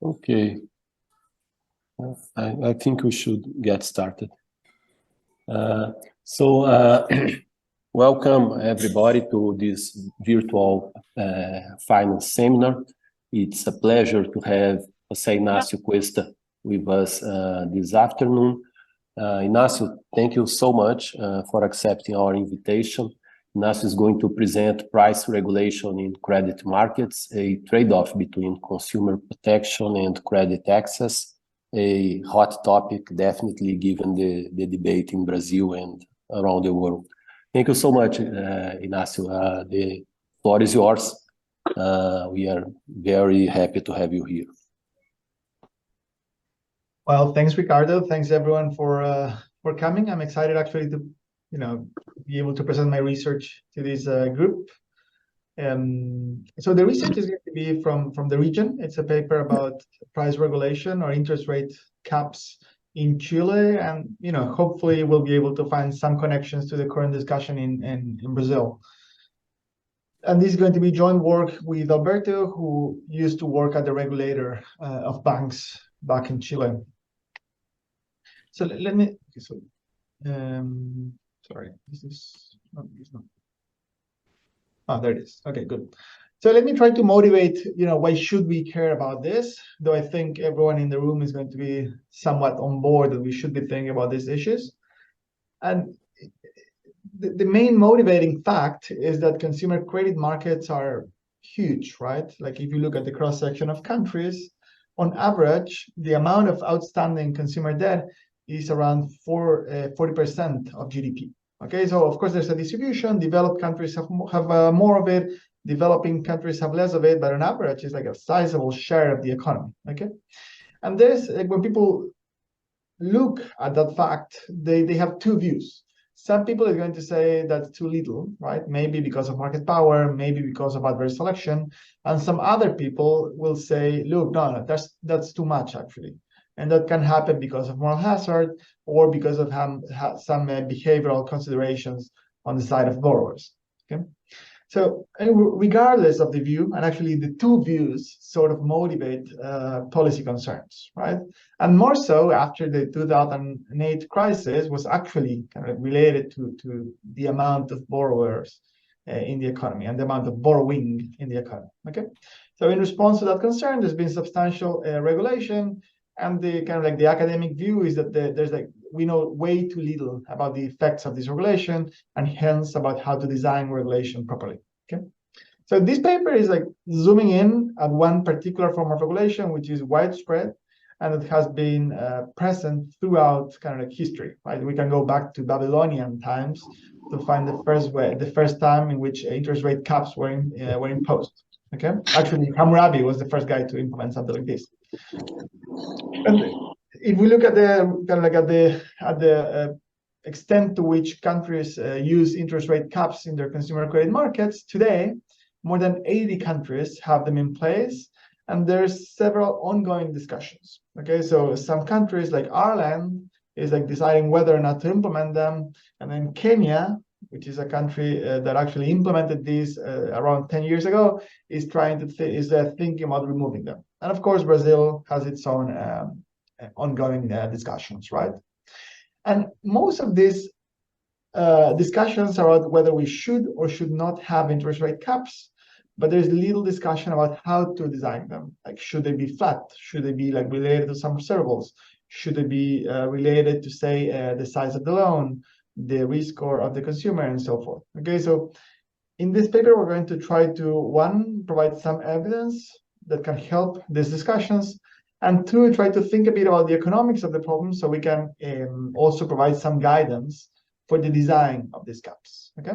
Okay, I think we should get started. Welcome everybody to this virtual finance seminar. It's a pleasure to have José Ignacio Cuesta with us this afternoon. Ignacio, thank you so much for accepting our invitation. Ignacio is going to present price regulation in credit markets, a trade-off between consumer protection and credit access, a hot topic, definitely, given the debate in Brazil and around the world. Thank you so much, Ignacio. The floor is yours. We are very happy to have you here. Well, thanks, Ricardo. Thanks everyone for coming. I'm excited actually to be able to present my research to this group. So the research is going to be from the region. It's a paper about price regulation or interest rate caps in Chile, and hopefully we'll be able to find some connections to the current discussion in Brazil. And this is going to be joint work with Alberto, who used to work at the regulator of banks back in Chile. So let me. Sorry, this is not. Oh, there it is. Okay, good. So let me try to motivate, why should we care about this? Though I think everyone in the room is going to be somewhat on board that we should be thinking about these issues. And the main motivating fact is that consumer credit markets are huge, right? Like if you look at the cross-section of countries, on average, the amount of outstanding consumer debt is around 40% of GDP. Okay, so of course there's a distribution. Developed countries have more of it. Developing countries have less of it, but on average, it's like a sizable share of the economy. Okay, and there's when people look at that fact, they have two views. Some people are going to say that's too little, right? Maybe because of market power, maybe because of adverse selection, and some other people will say, look, no, that's too much actually. And that can happen because of moral hazard or because of some behavioral considerations on the side of borrowers. Okay, so regardless of the view, and actually the two views sort of motivate policy concerns, right? And more so after the 2008 crisis was actually kind of related to the amount of borrowers in the economy and the amount of borrowing in the economy. Okay, so in response to that concern, there's been substantial regulation. And the kind of like the academic view is that there's we know way too little about the effects of this regulation and hence about how to design regulation properly. Okay, so this paper is like zooming in at one particular form of regulation which is widespread and it has been present throughout kind of like history. Right, we can go back to Babylonian times to find the first time in which interest rate caps were imposed. Okay, actually Hammurabi was the first guy to implement something like this. And if we look at the kind of like at the extent to which countries use interest rate caps in their consumer credit markets today, more than 80 countries have them in place, and there's several ongoing discussions. Okay, so some countries like Ireland is like deciding whether or not to implement them, and then Kenya, which is a country that actually implemented these around 10 years ago, is thinking about removing them. And of course, Brazil has its own ongoing discussions, right? And most of these discussions are about whether we should or should not have interest rate caps, but there's little discussion about how to design them. Like, should they be flat? Should they be like related to some observables? Should they be related to, say, the size of the loan, the risk score of the consumer, and so forth? Okay, so in this paper, we're going to try to, one, provide some evidence that can help these discussions, and two, try to think a bit about the economics of the problem so we can also provide some guidance for the design of these caps. Okay,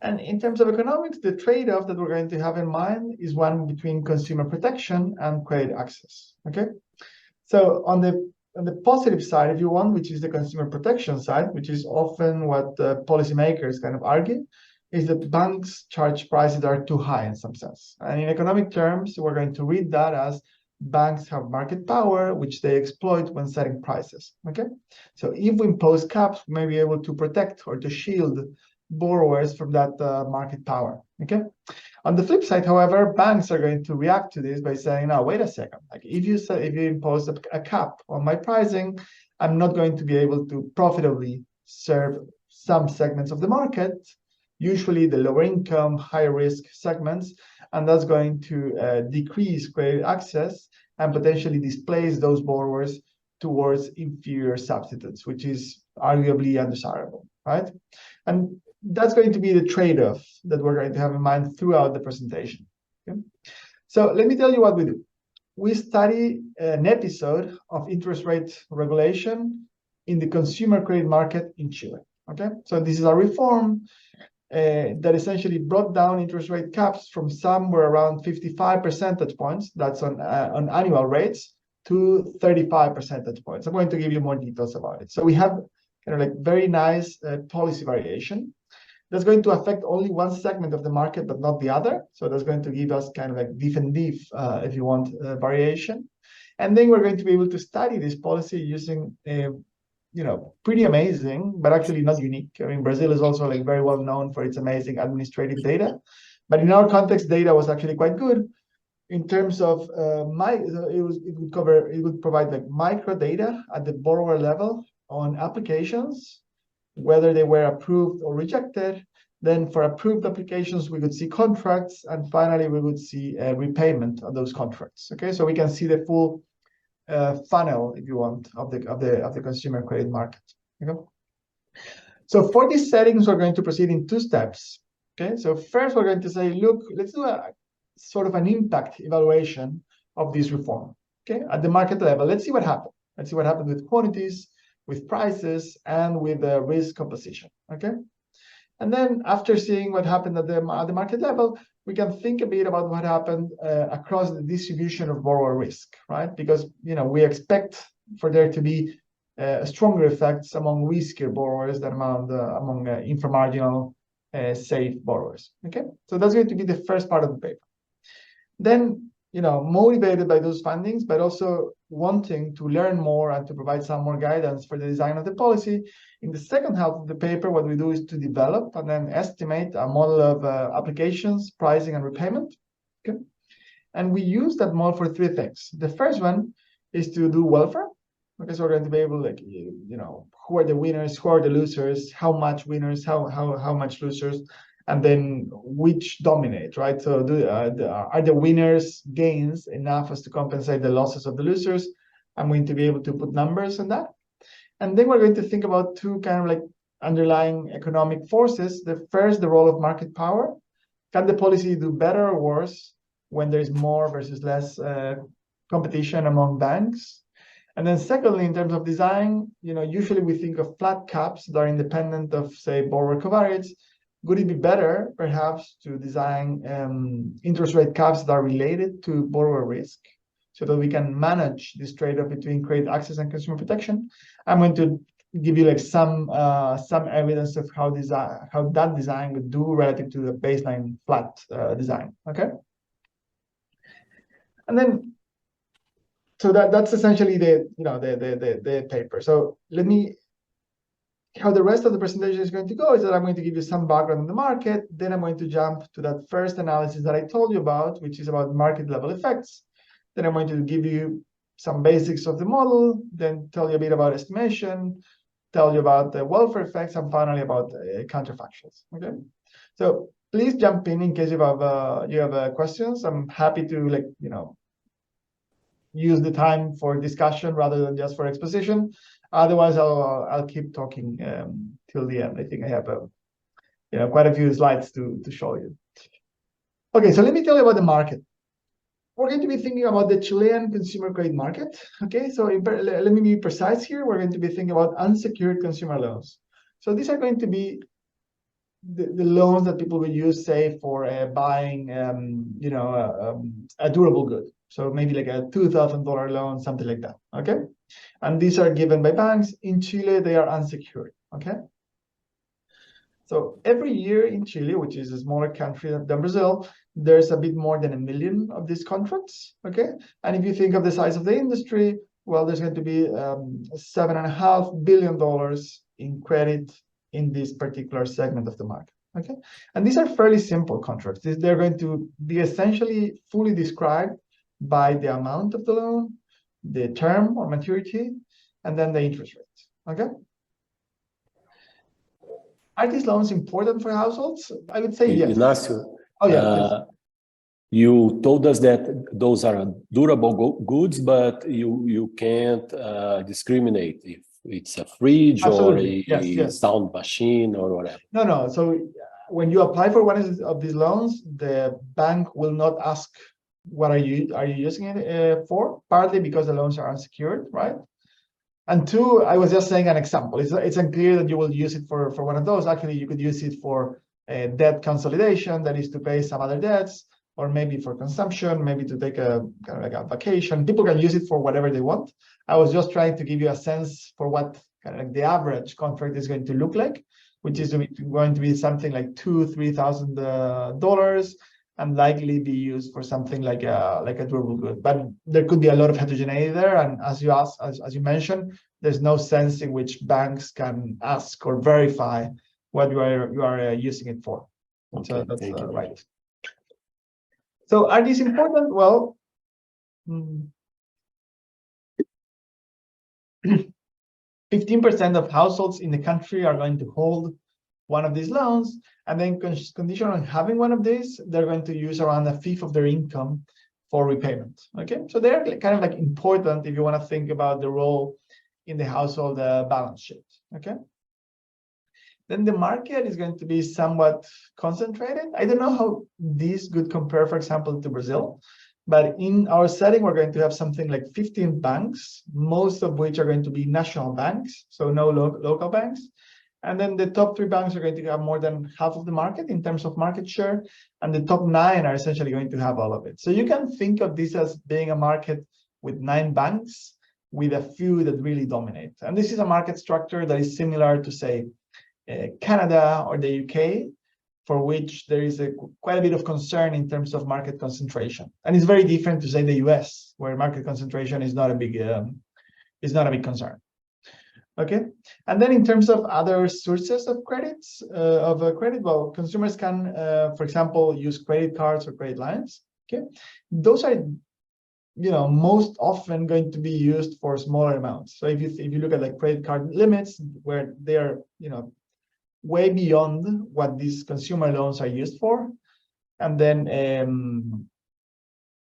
and in terms of economics, the trade-off that we're going to have in mind is one between consumer protection and credit access. Okay, so on the positive side, if you want, which is the consumer protection side, which is often what policymakers kind of argue, is that banks charge prices that are too high in some sense. And in economic terms, we're going to read that as banks have market power, which they exploit when setting prices. Okay, so if we impose caps, we may be able to protect or to shield borrowers from that market power. Okay. On the flip side, however, banks are going to react to this by saying, "No, wait a second. Like if you impose a cap on my pricing, I'm not going to be able to profitably serve some segments of the market, usually the lower income, higher risk segments, and that's going to decrease credit access and potentially displace those borrowers towards inferior substitutes, which is arguably undesirable, right?" And that's going to be the trade-off that we're going to have in mind throughout the presentation. Okay? So let me tell you what we do. We study an episode of interest rate regulation in the consumer credit market in Chile. Okay, so this is a reform that essentially brought down interest rate caps from somewhere around 55 percentage points, that's on annual rates, to 35 percentage points. I'm going to give you more details about it. So we have kind of like very nice policy variation that's going to affect only one segment of the market, but not the other. So that's going to give us kind of like diff and diff, if you want, variation. And then we're going to be able to study this policy using, pretty amazing, but actually not unique. I mean, Brazil is also like very well known for its amazing administrative data. But in our context, data was actually quite good in terms of it would provide like micro data at the borrower level on applications, whether they were approved or rejected. Then for approved applications, we would see contracts, and finally we would see a repayment of those contracts. Okay, so we can see the full funnel, if you want, of the consumer credit market. Okay? So for these settings, we're going to proceed in two steps. Okay, so first we're going to say, look, let's do a sort of an impact evaluation of this reform. Okay, at the market level, let's see what happened. Let's see what happened with quantities, with prices, and with the risk composition. Okay, and then after seeing what happened at the market level, we can think a bit about what happened across the distribution of borrower risk, right? Because we expect for there to be stronger effects among riskier borrowers than among inframarginal safe borrowers. Okay, so that's going to be the first part of the paper. Then, motivated by those findings, but also wanting to learn more and to provide some more guidance for the design of the policy, in the second half of the paper, what we do is to develop and then estimate a model of applications, pricing, and repayment. Okay, and we use that model for three things. The first one is to do welfare. Okay, so we're going to be able, like, who are the winners, who are the losers, how much winners, how much losers, and then which dominate, right? So are the winners' gains enough as to compensate the losses of the losers? I'm going to be able to put numbers on that. And then we're going to think about two kind of like underlying economic forces. The first, the role of market power. Can the policy do better or worse when there's more versus less competition among banks? And then secondly, in terms of design, usually we think of flat caps that are independent of, say, borrower coverage. Would it be better, perhaps, to design interest rate caps that are related to borrower risk so that we can manage this trade-off between credit access and consumer protection? I'm going to give you like some evidence of how that design would do relative to the baseline flat design. Okay, and then so that's essentially the paper. So how the rest of the presentation is going to go is that I'm going to give you some background on the market. Then I'm going to jump to that first analysis that I told you about, which is about market level effects. Then I'm going to give you some basics of the model, then tell you a bit about estimation, tell you about the welfare effects, and finally about counterfactuals. Okay, so please jump in case you have questions. I'm happy to use the time for discussion rather than just for exposition. Otherwise, I'll keep talking till the end. I think I have quite a few slides to show you. Okay, so let me tell you about the market. We're going to be thinking about the Chilean consumer credit market. Okay, so let me be precise here. We're going to be thinking about unsecured consumer loans. So these are going to be the loans that people will use, say, for buying, a durable good. So maybe like a $2,000 loan, something like that. Okay, and these are given by banks. In Chile, they are unsecured. Okay, so every year in Chile, which is a smaller country than Brazil, there's a bit more than 1 million of these contracts. Okay, and if you think of the size of the industry, well, there's going to be $7.5 billion in credit in this particular segment of the market. Okay, and these are fairly simple contracts. They're going to be essentially fully described by the amount of the loan, the term or maturity, and then the interest rate. Okay. Are these loans important for households? I would say yes. Ignacio, Oh yeah, please. you told us that those are goods, but you can't discriminate if it's a fridge Absolutely. or a Yes. sound machine or whatever. No. So when you apply for one of these loans, the bank will not ask what are you using it for, partly because the loans are unsecured, right? And two, I was just saying an example. It's unclear that you will use it for one of those. Actually, you could use it for debt consolidation, that is to pay some other debts, or maybe for consumption, maybe to take a kind of like a vacation. People can use it for whatever they want. I was just trying to give you a sense for what kind of like the average contract is going to look like, which is going to be something like $2,000-$3,000, and likely be used for something like a durable good. But there could be a lot of heterogeneity there, and as you asked, as you mentioned, there's no sense in which banks can ask or verify what you are using it for. Okay, so that's right. So are these important? Well, 15% of households in the country are going to hold one of these loans, and then conditional on having one of these, they're going to use around a fifth of their income for repayment. Okay, so they're kind of like important if you want to think about the role in the household balance sheet. Okay, then the market is going to be somewhat concentrated. I don't know how these could compare, for example, to Brazil, but in our setting, we're going to have something like 15 banks, most of which are going to be national banks, so no local banks. And then the top 3 banks are going to have more than half of the market in terms of market share, and the top 9 are essentially going to have all of it. So you can think of this as being a market with 9 banks, with a few that really dominate. And this is a market structure that is similar to, say, Canada or the UK, for which there is quite a bit of concern in terms of market concentration. And it's very different to, say, the US, where market concentration is not a big concern. Okay, and then in terms of other sources of credit, well, consumers can, for example, use credit cards or credit lines. Okay, those are, most often going to be used for smaller amounts. So if you look at like credit card limits, where they are, way beyond what these consumer loans are used for, and then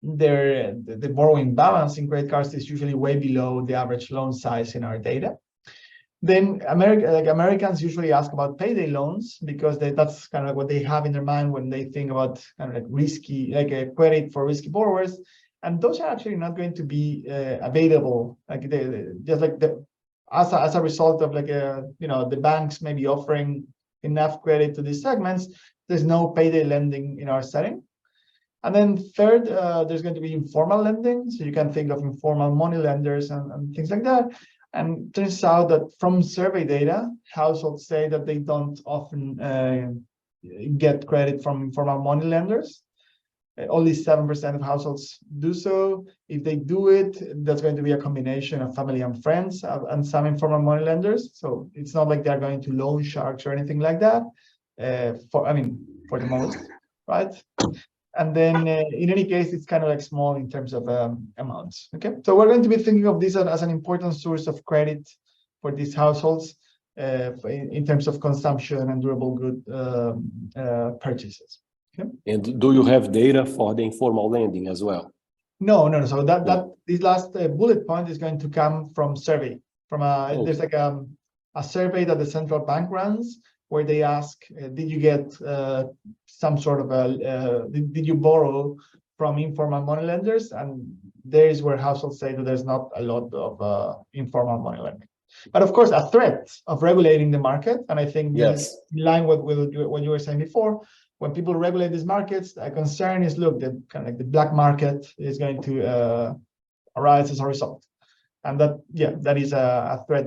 the borrowing balance in credit cards is usually way below the average loan size in our data. Then Americans usually ask about payday loans, because that's kind of what they have in their mind when they think about kind of like risky, like a credit for risky borrowers. And those are actually not going to be available, like as a result of the banks maybe offering enough credit to these segments. There's no payday lending in our setting. And then third, there's going to be informal lending. So you can think of informal money lenders and things like that. And it turns out that from survey data, households say that they don't often get credit from informal money lenders. Only 7% of households do so. If they do it, that's going to be a combination of family and friends and some informal money lenders. So it's not like they're going to loan sharks or anything like that, for the most, right? And then in any case, it's kind of like small in terms of amounts. Okay, so we're going to be thinking of this as an important source of credit for these households in terms of consumption and durable good purchases. Okay. And do you have data for the informal lending as well? No. So this last bullet point is going to come from survey. There's like a survey that the central bank runs, where they ask, did you get some sort of did you borrow from informal money lenders? And there is where households say that there's not a lot of informal money lending. But of course, a threat of regulating the market, and I think this is in line with what you were saying before. When people regulate these markets, a concern is, look, the kind of like the black market is going to arise as a result. And that is a threat.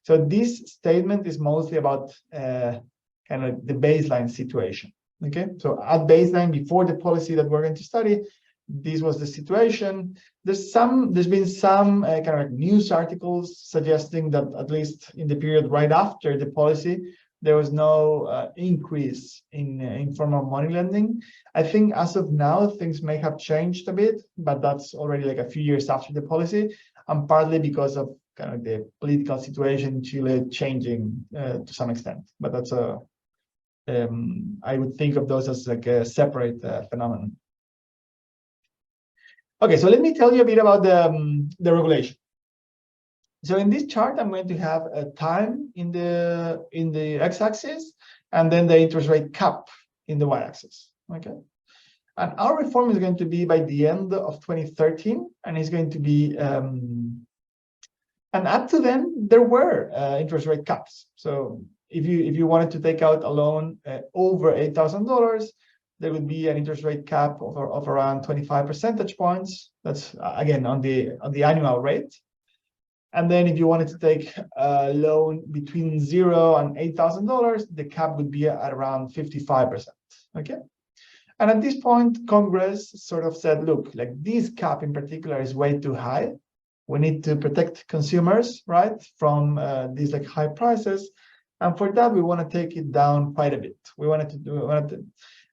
So this statement is mostly about kind of the baseline situation. Okay, so at baseline, before the policy that we're going to study, this was the situation. There's been some kind of like news articles suggesting that at least in the period right after the policy, there was no increase in informal money lending. I think as of now, things may have changed a bit, but that's already like a few years after the policy, and partly because of kind of the political situation in Chile changing to some extent. But that's I would think of those as like a separate phenomenon. Okay, so let me tell you a bit about the regulation. So in this chart, I'm going to have a time in the x-axis, and then the interest rate cap in the y-axis. Okay, and our reform is going to be by the end of 2013, and it's going to be and up to then there were interest rate caps. So if you wanted to take out a loan over $8,000, there would be an interest rate cap of around 25 percentage points. That's again on the annual rate. And then if you wanted to take a loan between $0 and $8,000, the cap would be at around 55%. Okay. And at this point, Congress sort of said, look, like this cap in particular is way too high. We need to protect consumers, right, from these like high prices. And for that, we want to take it down quite a bit.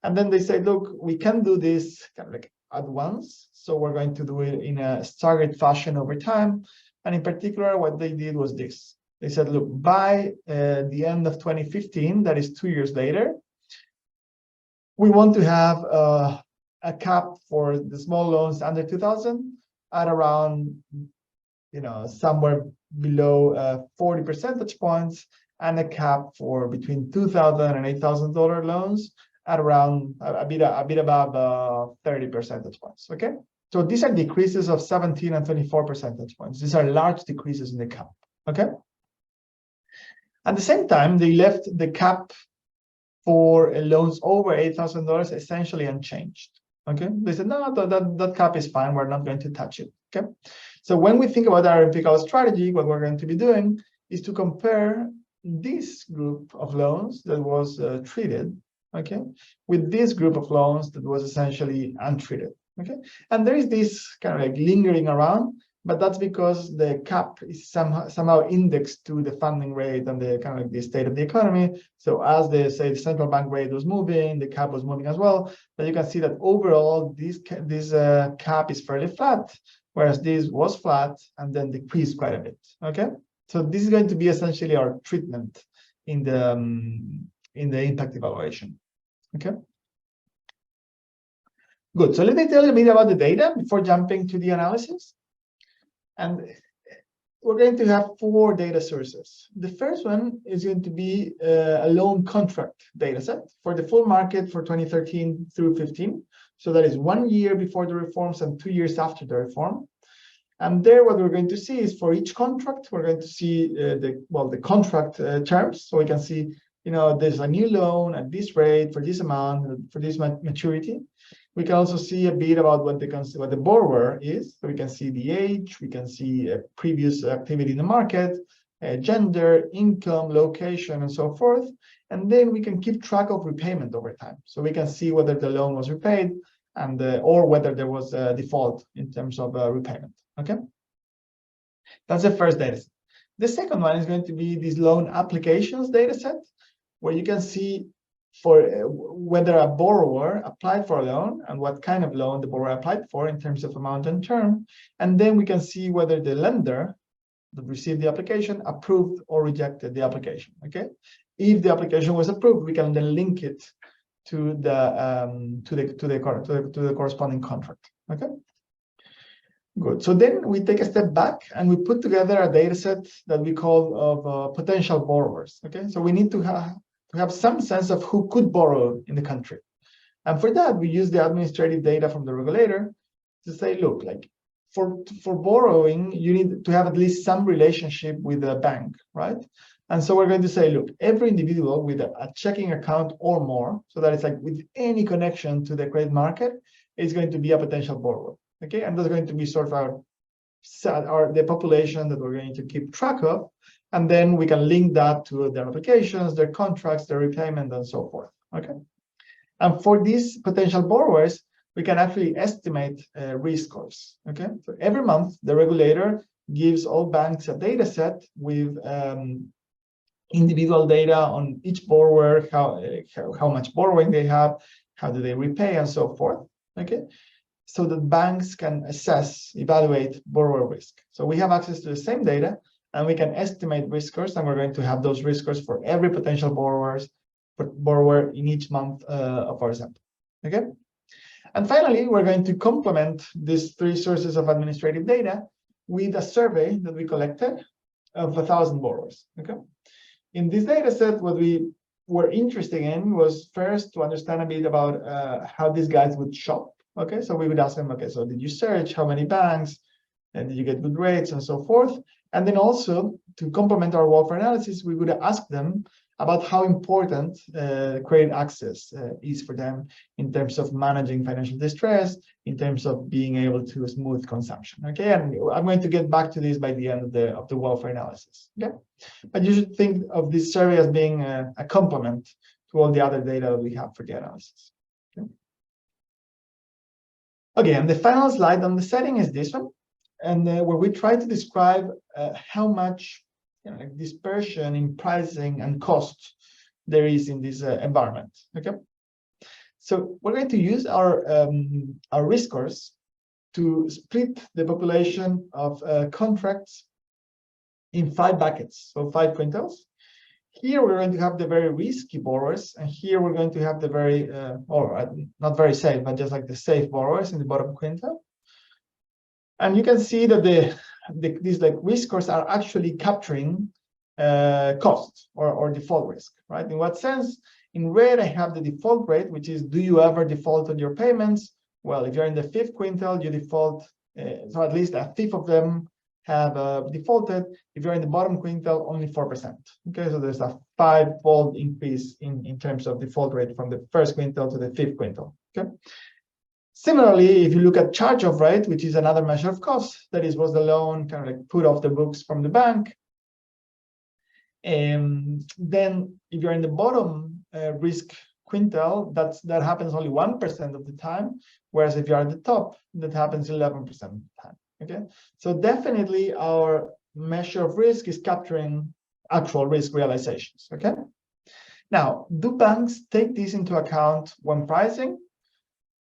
And then they say, look, we can do this kind of like at once. So we're going to do it in a staggered fashion over time. And in particular, what they did was this. They said, look, by the end of 2015, that is 2 years later, we want to have a cap for the small loans under 2,000 at around, somewhere below 40 percentage points, and a cap for between $2,000 and $8,000 loans at around a bit above 30 percentage points. Okay. So these are decreases of 17 and 24 percentage points. These are large decreases in the cap, okay? At the same time, they left the cap for loans over $8,000 essentially unchanged, okay? They said, no, that cap is fine. We're not going to touch it, okay? So when we think about our empirical strategy, what we're going to be doing is to compare this group of loans that was treated, okay, with this group of loans that was essentially untreated. Okay, and there is this kind of like lingering around, but that's because the cap is somehow indexed to the funding rate and the kind of like the state of the economy. So as the central bank rate was moving, the cap was moving as well. But you can see that overall this cap is fairly flat, whereas this was flat and then decreased quite a bit. Okay, so this is going to be essentially our treatment in the impact evaluation. Okay. Good. So let me tell you a bit about the data before jumping to the analysis. And we're going to have 4 data sources. The first one is going to be a loan contract data set for the full market for 2013 through 15. So that is 1 year before the reforms and 2 years after the reform. And there, what we're going to see is for each contract, we're going to see the contract terms. So we can see, there's a new loan at this rate for this amount for this maturity. We can also see a bit about what the borrower is. So we can see the age, we can see previous activity in the market, gender, income, location, and so forth. And then we can keep track of repayment over time. So we can see whether the loan was repaid and or whether there was a default in terms of repayment. Okay, that's the first data set. The second one is going to be this loan applications data set, where you can see for whether a borrower applied for a loan and what kind of loan the borrower applied for in terms of amount and term. And then we can see whether the lender that received the application approved or rejected the application. Okay, if the application was approved, we can then link it to the corresponding contract. Okay, good. So then we take a step back and we put together a data set that we call of potential borrowers. Okay, so we need to have some sense of who could borrow in the country. And for that, we use the administrative data from the regulator to say, look, like for borrowing, you need to have at least some relationship with a bank, right? And so we're going to say, look, every individual with a checking account or more, so that it's like with any connection to the credit market, is going to be a potential borrower. Okay, and that's going to be sort of the population that we're going to keep track of. And then we can link that to their applications, their contracts, their repayment, and so forth. Okay. And for these potential borrowers, we can actually estimate risk scores. Okay. So every month, the regulator gives all banks a data set with individual data on each borrower, how much borrowing they have, how do they repay, and so forth, okay? So that banks can assess, evaluate borrower risk. So we have access to the same data, and we can estimate risk scores, and we're going to have those risk scores for every potential borrower in each month of our sample, okay? And finally, we're going to complement these three sources of administrative data with a survey that we collected of 1,000 borrowers, okay? In this data set, what we were interested in was first to understand a bit about how these guys would shop, okay? So we would ask them, okay, so did you search how many banks, and did you get good rates, and so forth? And then also, to complement our welfare analysis, we would ask them about how important credit access is for them in terms of managing financial distress, in terms of being able to smooth consumption, okay? And I'm going to get back to this by the end of the welfare analysis, okay? But you should think of this survey as being a complement to all the other data that we have for the analysis, okay? Okay, and the final slide on the setting is this one, and where we try to describe how much like dispersion in pricing and cost there is in this environment, okay? So we're going to use our risk scores to split the population of contracts in 5 buckets, so 5 quintals. Here we're going to have the very risky borrowers, and here we're going to have the very, or not very safe, but just like the safe borrowers in the bottom quintal. And you can see that these like risk scores are actually capturing cost or default risk, right? In what sense? In red, I have the default rate, which is, do you ever default on your payments? Well, if you're in the 5th quintile, you default, so at least a fifth of them have defaulted. If you're in the bottom quintal, only 4%. Okay, so there's a 5-fold increase in terms of default rate from the 1st quintal to the 5th quintal. Okay. Similarly, if you look at charge-off rate, which is another measure of cost, that is, was the loan kind of like put off the books from the bank, and then if you're in the bottom risk quintile, that happens only 1% of the time, whereas if you're at the top, that happens 11% of the time. Okay, so definitely our measure of risk is capturing actual risk realizations. Okay, now, do banks take this into account when pricing?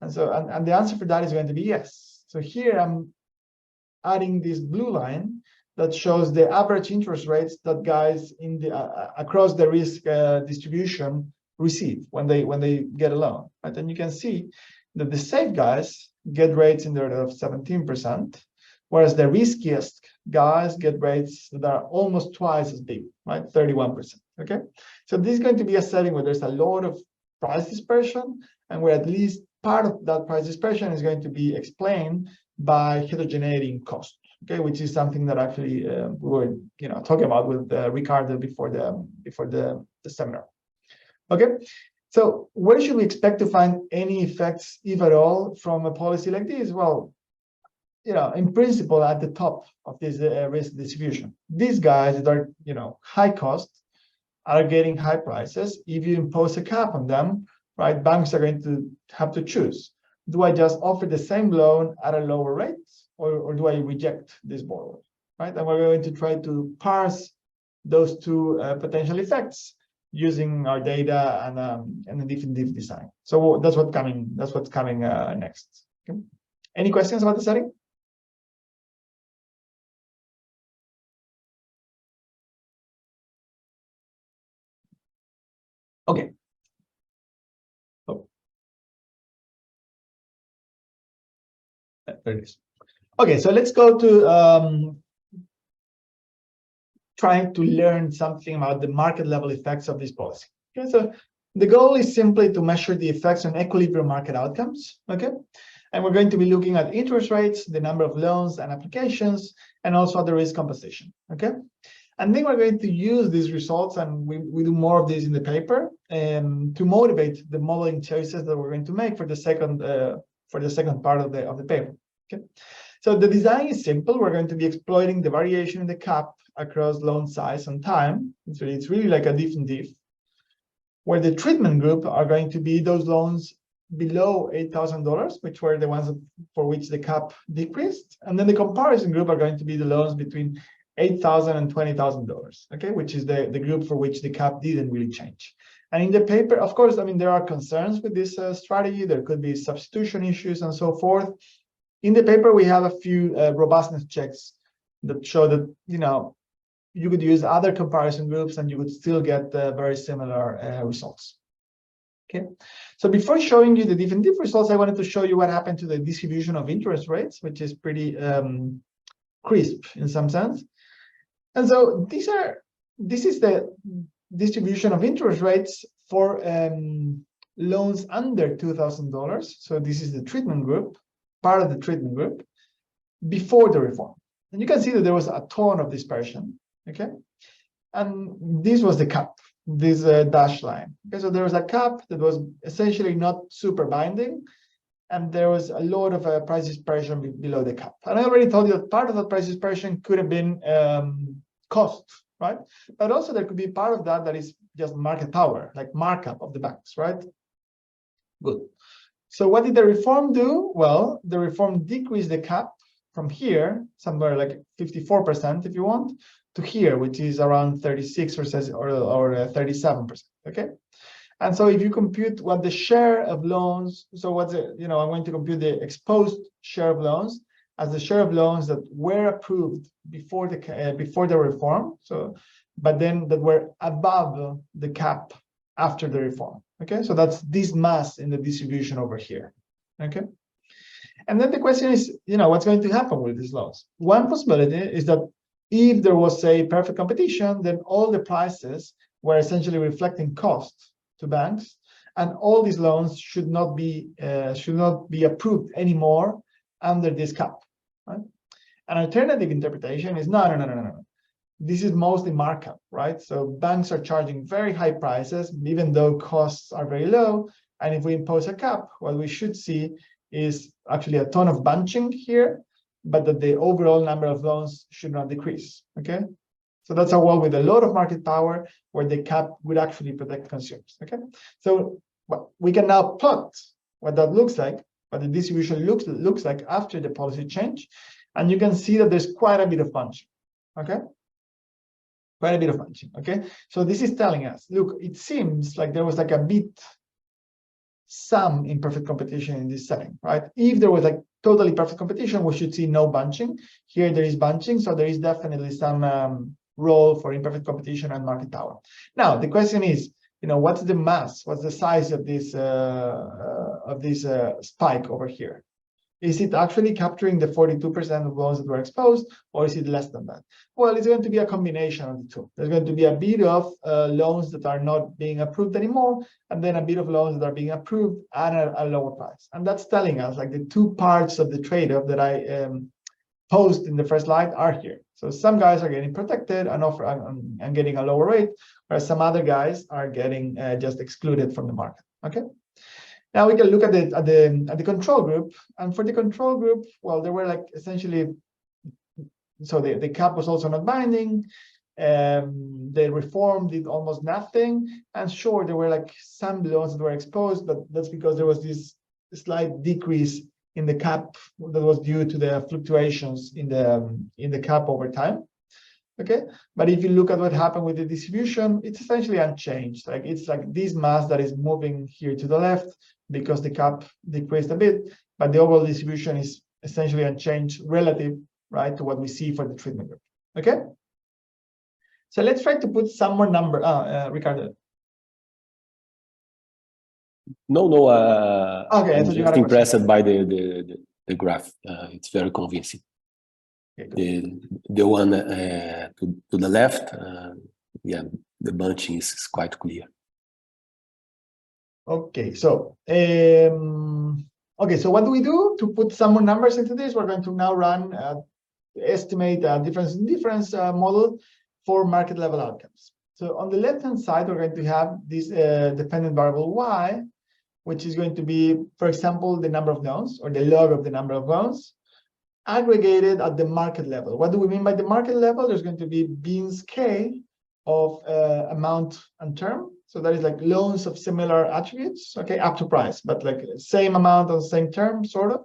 And so, and the answer for that is going to be yes. So here I'm adding this blue line that shows the average interest rates that guys in the across the risk distribution receive when they get a loan. Right? And you can see that the safe guys get rates in the order of 17%, whereas the riskiest guys get rates that are almost twice as big, right? 31%. Okay, so this is going to be a setting where there's a lot of price dispersion, and where at least part of that price dispersion is going to be explained by heterogeneity in cost, okay, which is something that actually we were talking about with Ricardo before the seminar. Okay, so where should we expect to find any effects, if at all, from a policy like this? Well, in principle, at the top of this risk distribution, these guys that are high cost are getting high prices. If you impose a cap on them, right, banks are going to have to choose. Do I just offer the same loan at a lower rate, or do I reject this borrower, right? And we're going to try to parse those two potential effects using our data and a definitive design. So that's what's coming next. Okay. Any questions about the setting? Okay. There it is. Okay, so let's go to trying to learn something about the market level effects of this policy. Okay, so the goal is simply to measure the effects on equilibrium market outcomes. Okay, and we're going to be looking at interest rates, the number of loans and applications, and also the risk composition. Okay, and then we're going to use these results, and we do more of this in the paper, to motivate the modeling choices that we're going to make for the second part of the paper. Okay, so the design is simple. We're going to be exploiting the variation in the cap across loan size and time. So it's really like a diff and diff, where the treatment group are going to be those loans below $8,000, which were the ones for which the cap decreased, and then the comparison group are going to be the loans between $8,000 and $20,000, okay, which is the group for which the cap didn't really change. And in the paper, of course, I mean, there are concerns with this strategy. There could be substitution issues and so forth. In the paper, we have a few robustness checks that show that, you know, you could use other comparison groups and you would still get very similar results. Okay, so before showing you the different results, I wanted to show you what happened to the distribution of interest rates, which is pretty crisp in some sense. And so this is the distribution of interest rates for loans under $2,000. So this is the treatment group, part of the treatment group, before the reform. And you can see that there was a ton of dispersion, okay? And this was the cap, this dashed line. Okay, so there was a cap that was essentially not super binding, and there was a lot of price dispersion below the cap. And I already told you that part of that price dispersion could have been cost, right? But also there could be part of that is just market power, like markup of the banks, right? Good. So what did the reform do? Well, the reform decreased the cap from here, somewhere like 54% if you want, to here, which is around 36 or 37%, okay? And so if you compute what the share of loans, so what's it, you know, I'm going to compute the exposed share of loans as the share of loans that were approved before the reform, so, but then that were above the cap after the reform, okay? So that's this mass in the distribution over here, okay? And then the question is, you know, what's going to happen with these loans? One possibility is that if there was a perfect competition, then all the prices were essentially reflecting cost to banks, and all these loans should not be approved anymore under this cap. Right? An alternative interpretation is no. This is mostly markup, right? So banks are charging very high prices, even though costs are very low. And if we impose a cap, what we should see is actually a ton of bunching here, but that the overall number of loans should not decrease, okay? So that's a world with a lot of market power where the cap would actually protect consumers, okay? So well, we can now plot what that looks like, what the distribution looks like after the policy change, and you can see that there's quite a bit of bunching, okay? Quite a bit of bunching, okay? So this is telling us, look, it seems like there was like a bit some imperfect competition in this setting, right? If there was like totally perfect competition, we should see no bunching. Here there is bunching, so there is definitely some role for imperfect competition and market power. Now the question is, you know, what's the mass? What's the size of this spike over here? Is it actually capturing the 42% of loans that were exposed, or is it less than that? Well, it's going to be a combination of the two. There's going to be a bit of loans that are not being approved anymore, and then a bit of loans that are being approved at a lower price. And that's telling us like the two parts of the trade-off that I posed in the first slide are here. So some guys are getting protected and getting a lower rate, whereas some other guys are getting just excluded from the market. Okay. Now we can look at the control group, and for the control group, well, there were like essentially, so the cap was also not binding. The reform did almost nothing, and sure, there were like some loans that were exposed, but that's because there was this slight decrease in the cap that was due to the fluctuations in the cap over time. Okay, but if you look at what happened with the distribution, it's essentially unchanged. Like it's like this mass that is moving here to the left because the cap decreased a bit, but the overall distribution is essentially unchanged relative, right, to what we see for the treatment group. Okay, so let's try to put some more number. Ricardo. No. Okay, I'm just impressed by the graph. It's very convincing. Okay, the one to the left, yeah, the bunching is quite clear. Okay, so so what do we do to put some more numbers into this? We're going to now run estimate a difference model for market level outcomes. So on the left hand side, we're going to have this dependent variable y, which is going to be, for example, the number of loans or the log of the number of loans aggregated at the market level. What do we mean by the market level? There's going to be beans k of amount and term. So that is like loans of similar attributes, okay, up to price, but like same amount on same term, sort of.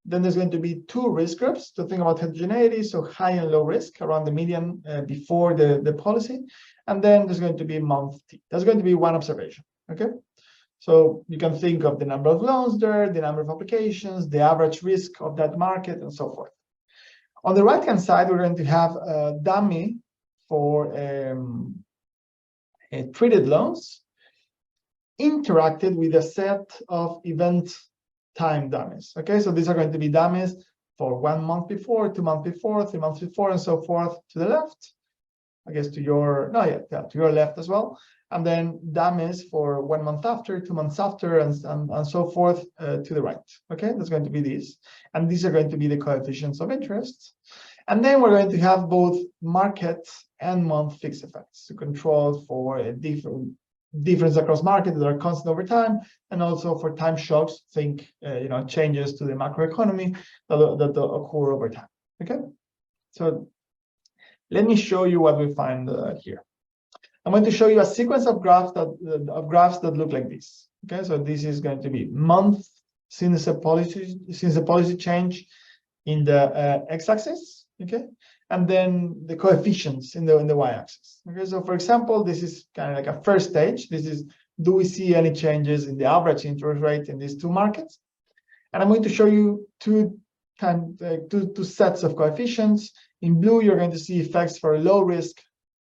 Then there's going to be two risk groups to think about heterogeneity, so high and low risk around the median before the policy. And then there's going to be month T. That's going to be one observation, okay? So you can think of the number of loans there, the number of applications, the average risk of that market, and so forth. On the right-hand side, we're going to have a dummy for treated loans interacted with a set of event time dummies. Okay, so these are going to be dummies for 1 month before, 2 months before, 3 months before, and so forth to the left. I guess to your to your left as well. And then dummies for 1 month after, 2 months after, and so forth to the right. Okay, that's going to be these. And these are going to be the coefficients of interest. And then we're going to have both market and month fixed effects to control for a difference across markets that are constant over time, and also for time shocks, think changes to the macroeconomy that occur over time. Okay, so let me show you what we find here. I'm going to show you a sequence of graphs that look like this. Okay, so this is going to be month since the policy change in the x-axis. Okay, and then the coefficients in the y-axis. Okay, so for example, this is kind of like a first stage. This is, do we see any changes in the average interest rate in these two markets? And I'm going to show you two sets of coefficients. In blue, you're going to see effects for low-risk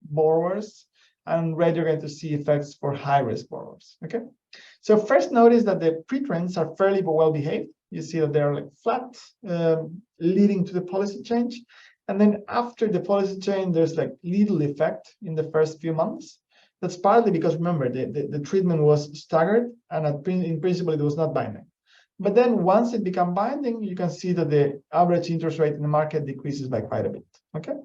borrowers, and red, you're going to see effects for high-risk borrowers. Okay, so first notice that the pre-trends are fairly well behaved. You see that they're like flat, leading to the policy change. And then after the policy change, there's like little effect in the first few months. That's partly because, remember, the treatment was staggered, and in principle, it was not binding. But then once it becomes binding, you can see that the average interest rate in the market decreases by quite a bit. Okay,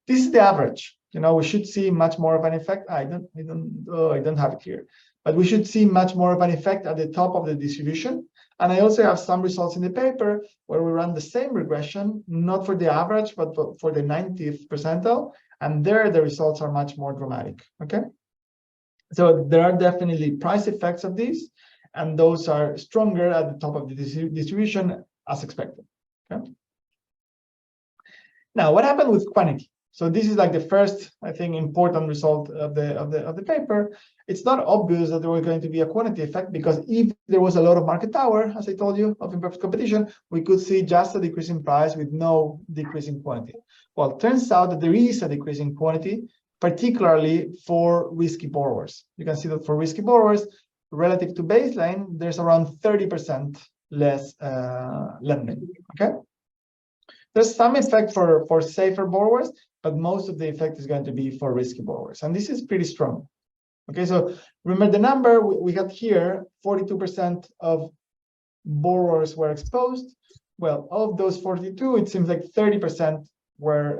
this is the average. We should see much more of an effect. I don't have it here, but we should see much more of an effect at the top of the distribution. And I also have some results in the paper where we run the same regression, not for the average, but for the 90th percentile. And there, the results are much more dramatic. Okay, so there are definitely price effects of these, and those are stronger at the top of the distribution as expected. Okay. Now, what happened with quantity? So this is like the first, I think, important result of the paper. It's not obvious that there was going to be a quantity effect, because if there was a lot of market power, as I told you, of imperfect competition, we could see just a decrease in price with no decrease in quantity. Well, it turns out that there is a decrease in quantity, particularly for risky borrowers. You can see that for risky borrowers, relative to baseline, there's around 30% less lending. Okay. There's some effect for safer borrowers, but most of the effect is going to be for risky borrowers. And this is pretty strong. Okay, so remember the number we had here, 42% of borrowers were exposed. Well, of those 42, it seems like 30% were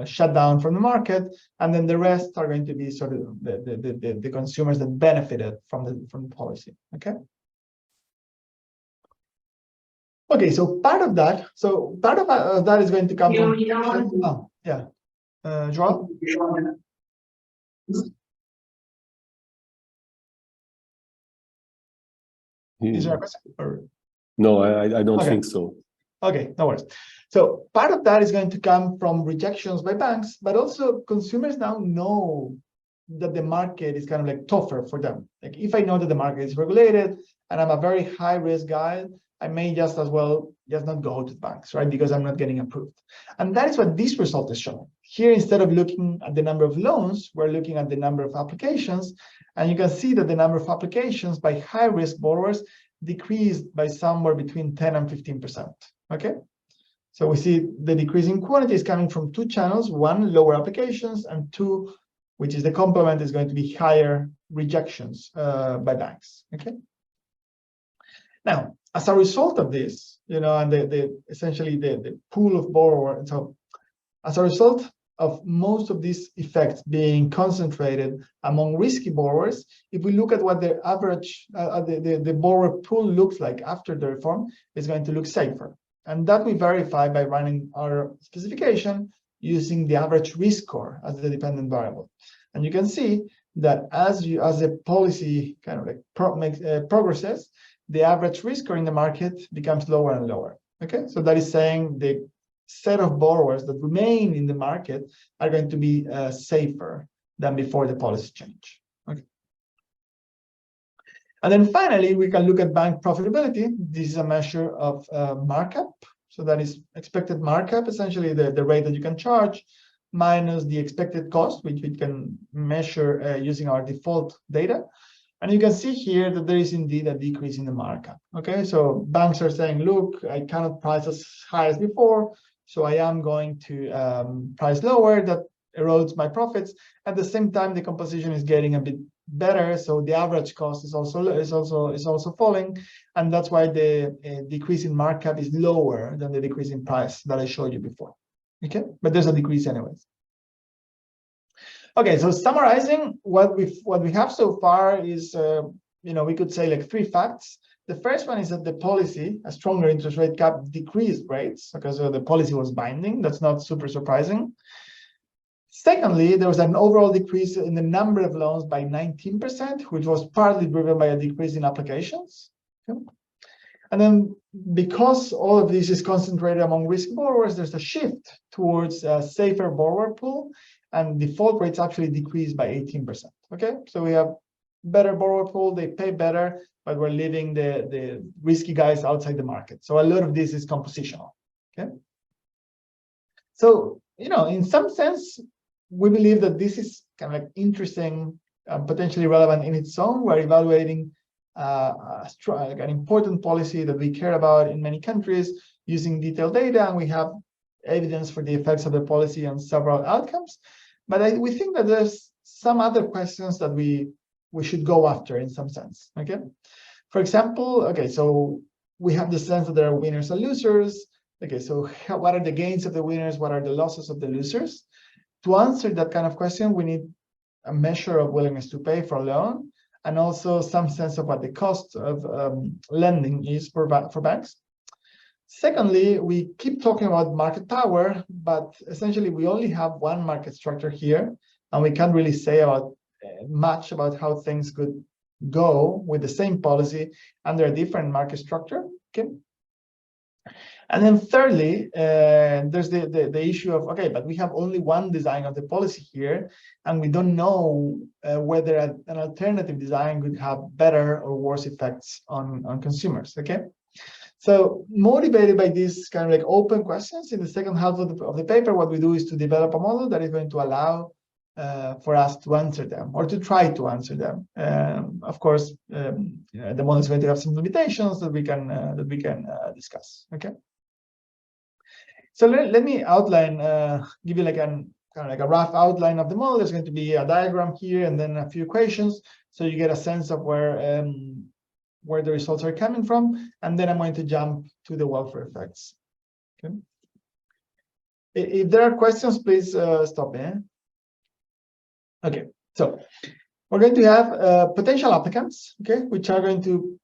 shut down from the market, and then the rest are going to be sort of the consumers that benefited from the policy. Okay. Okay, so part of that is going to come from. Joao? Is there a question? Or? No, I don't think so. Okay, no worries. So part of that is going to come from rejections by banks, but also consumers now know that the market is kind of like tougher for them. Like if I know that the market is regulated and I'm a very high risk guy, I may just as well just not go to banks, right? Because I'm not getting approved. And that is what this result is showing. Here, instead of looking at the number of loans, we're looking at the number of applications. And you can see that the number of applications by high-risk borrowers decreased by somewhere between 10 and 15%, okay? So we see the decrease in quantity is coming from two channels: one, lower applications, and two, which is the complement, is going to be higher rejections by banks, okay? Now, as a result of this, and essentially the pool of borrowers, so as a result of most of these effects being concentrated among risky borrowers, if we look at what the average, the borrower pool looks like after the reform, it's going to look safer. And that we verify by running our specification using the average risk score as the dependent variable. And you can see that as the policy kind of like progresses, the average risk score in the market becomes lower and lower. Okay, so that is saying the set of borrowers that remain in the market are going to be safer than before the policy change. Okay. And then finally, we can look at bank profitability. This is a measure of markup. So that is expected markup, essentially the rate that you can charge minus the expected cost, which we can measure using our default data. And you can see here that there is indeed a decrease in the markup. Okay, so banks are saying, look, I cannot price as high as before, so I am going to price lower. That erodes my profits. At the same time, the composition is getting a bit better, so the average cost is also falling, and that's why the decrease in markup is lower than the decrease in price that I showed you before. Okay, but there's a decrease anyways. Okay, so summarizing what we have so far is, we could say like 3 facts. The first one is that the policy, a stronger interest rate cap, decreased rates because the policy was binding. That's not super surprising. Secondly, there was an overall decrease in the number of loans by 19%, which was partly driven by a decrease in applications. Okay. And then because all of this is concentrated among risk borrowers, there's a shift towards a safer borrower pool, and default rates actually decreased by 18%. Okay, so we have better borrower pool, they pay better, but we're leaving the risky guys outside the market. So a lot of this is compositional. Okay, so in some sense, we believe that this is kind of like interesting, potentially relevant in its own. We're evaluating an important policy that we care about in many countries using detailed data, and we have evidence for the effects of the policy on several outcomes. But we think that there's some other questions that we should go after in some sense. Okay, for example, okay, so we have the sense that there are winners and losers. Okay, so what are the gains of the winners? What are the losses of the losers? To answer that kind of question, we need a measure of willingness to pay for a loan, and also some sense of what the cost of lending is for banks. Secondly, we keep talking about market power, but essentially we only have one market structure here, and we can't really say much about how things could go with the same policy under a different market structure. Okay. And then thirdly, there's the issue of, okay, but we have only one design of the policy here, and we don't know whether an alternative design could have better or worse effects on consumers. Okay, so motivated by these kind of like open questions, in the second half of the paper, what we do is to develop a model that is going to allow for us to answer them, or to try to answer them. Of course, the model is going to have some limitations that we can discuss. Okay. So let me outline, give you like kind of like a rough outline of the model. There's going to be a diagram here and then a few equations, so you get a sense of where the results are coming from. And then I'm going to jump to the welfare effects. Okay. If there are questions, please stop me. Okay, so we're going to have potential applicants, okay, which are going to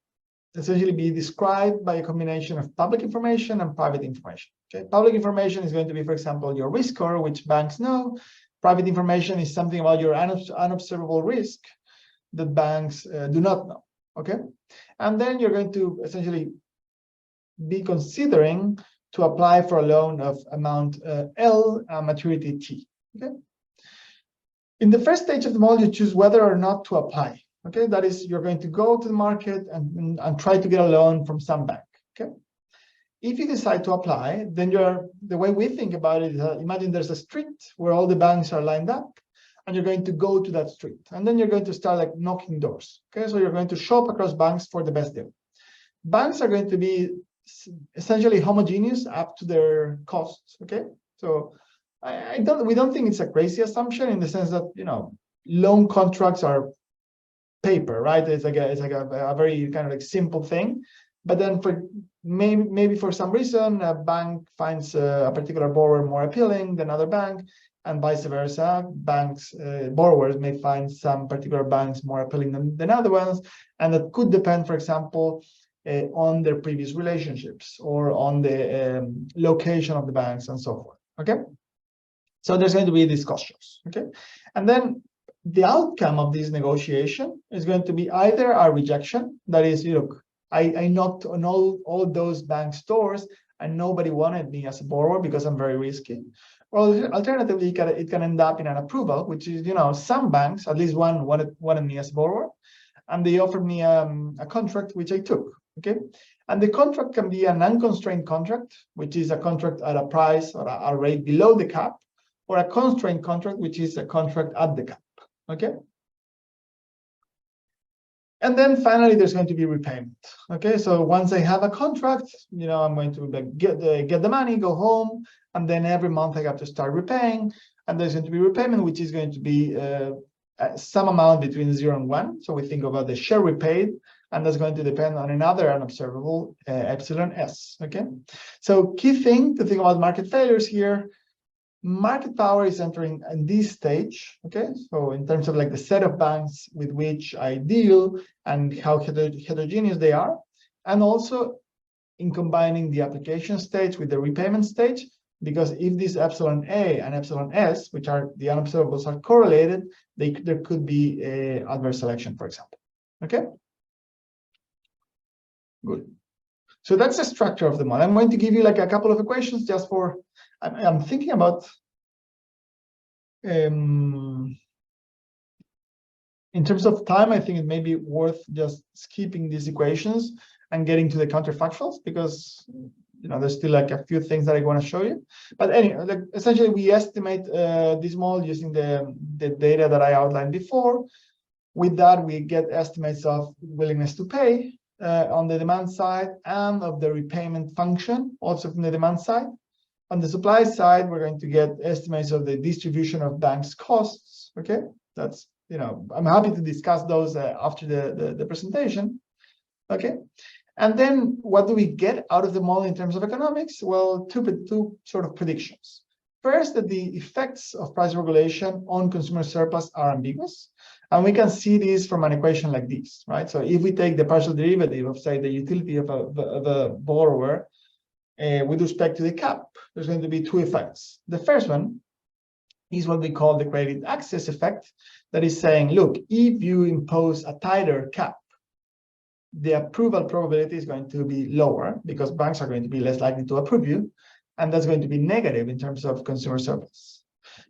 essentially be described by a combination of public information and private information. Okay, public information is going to be, for example, your risk score, which banks know. Private information is something about your unobservable risk that banks do not know. Okay, and then you're going to essentially be considering to apply for a loan of amount L, maturity T. Okay. In the first stage of the model, you choose whether or not to apply. Okay, that is, you're going to go to the market and try to get a loan from some bank. Okay, if you decide to apply, then the way we think about it is, imagine there's a street where all the banks are lined up, and you're going to go to that street, and then you're going to start like knocking doors. Okay, so you're going to shop across banks for the best deal. Banks are going to be essentially homogeneous up to their costs. Okay, so we don't think it's a crazy assumption, in the sense that loan contracts are paper, right? It's like a very kind of like simple thing. But then for maybe for some reason, a bank finds a particular borrower more appealing than another bank, and vice versa. Borrowers may find some particular banks more appealing than other ones, and that could depend, for example, on their previous relationships or on the location of the banks and so forth. Okay, so there's going to be discussions. Okay, and then the outcome of this negotiation is going to be either a rejection, that is, look, I knocked on all those bank stores and nobody wanted me as a borrower because I'm very risky. Well, alternatively, it can end up in an approval, which is, some banks, at least one wanted me as a borrower, and they offered me a contract, which I took, okay? And the contract can be an unconstrained contract, which is a contract at a price or a rate below the cap, or a constrained contract, which is a contract at the cap, okay? And then finally, there's going to be repayment. Okay, so once I have a contract, I'm going to get the money, go home, and then every month I have to start repaying. And there's going to be repayment, which is going to be some amount between 0 and 1. So we think about the share repaid, and that's going to depend on another unobservable epsilon s. Okay, so key thing to think about market failures here. Market power is entering in this stage, okay? So in terms of like the set of banks with which I deal and how heterogeneous they are, and also in combining the application stage with the repayment stage, because if this epsilon A and epsilon S, which are the unobservables, are correlated, there could be adverse selection, for example, okay? Good. So that's the structure of the model. I'm going to give you like a couple of equations just for, I'm thinking about, in terms of time, I think it may be worth just skipping these equations and getting to the counterfactuals, because there's still like a few things that I want to show you. But anyway, like essentially we estimate this model using the data that I outlined before. With that, we get estimates of willingness to pay on the demand side, and of the repayment function also from the demand side. On the supply side, we're going to get estimates of the distribution of banks' costs. Okay, that's, I'm happy to discuss those after the presentation. Okay, and then what do we get out of the model in terms of economics? Well, two sort of predictions. First, that the effects of price regulation on consumer surplus are ambiguous. And we can see this from an equation like this, right? So if we take the partial derivative of, say, the utility of a borrower with respect to the cap, there's going to be two effects. The first one is what we call the credit access effect, that is saying, look, if you impose a tighter cap, the approval probability is going to be lower because banks are going to be less likely to approve you, and that's going to be negative in terms of consumer surplus.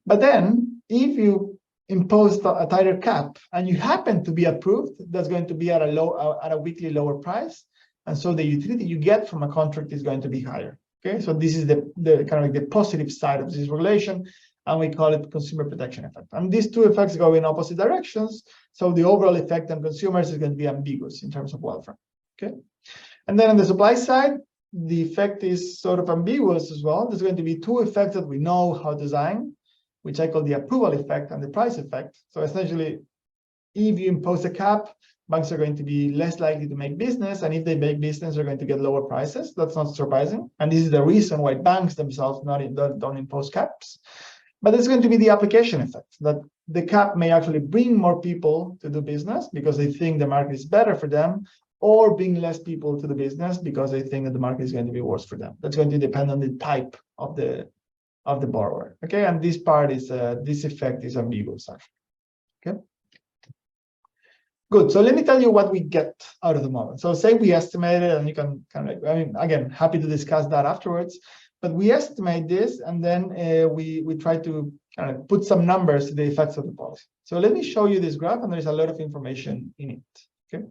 But then, if you impose a tighter cap and you happen to be approved, that's going to be at a weekly lower price, and so the utility you get from a contract is going to be higher. Okay, so this is the kind of like the positive side of this relation, and we call it consumer protection effect. And these two effects go in opposite directions, so the overall effect on consumers is going to be ambiguous in terms of welfare. Okay, and then on the supply side, the effect is sort of ambiguous as well. There's going to be two effects that we know how to design, which I call the approval effect and the price effect. So essentially, if you impose a cap, banks are going to be less likely to make business, and if they make business, they're going to get lower prices. That's not surprising, and this is the reason why banks themselves don't impose caps. But there's going to be the application effect, that the cap may actually bring more people to do business because they think the market is better for them, or bring less people to the business because they think that the market is going to be worse for them. That's going to depend on the type of the borrower. Okay, and this part is this effect is ambiguous actually. Okay. Good. So let me tell you what we get out of the model. So say we estimate it, and you can kind of, again, happy to discuss that afterwards. But we estimate this, and then we try to kind of put some numbers to the effects of the policy. So let me show you this graph, and there's a lot of information in it. Okay.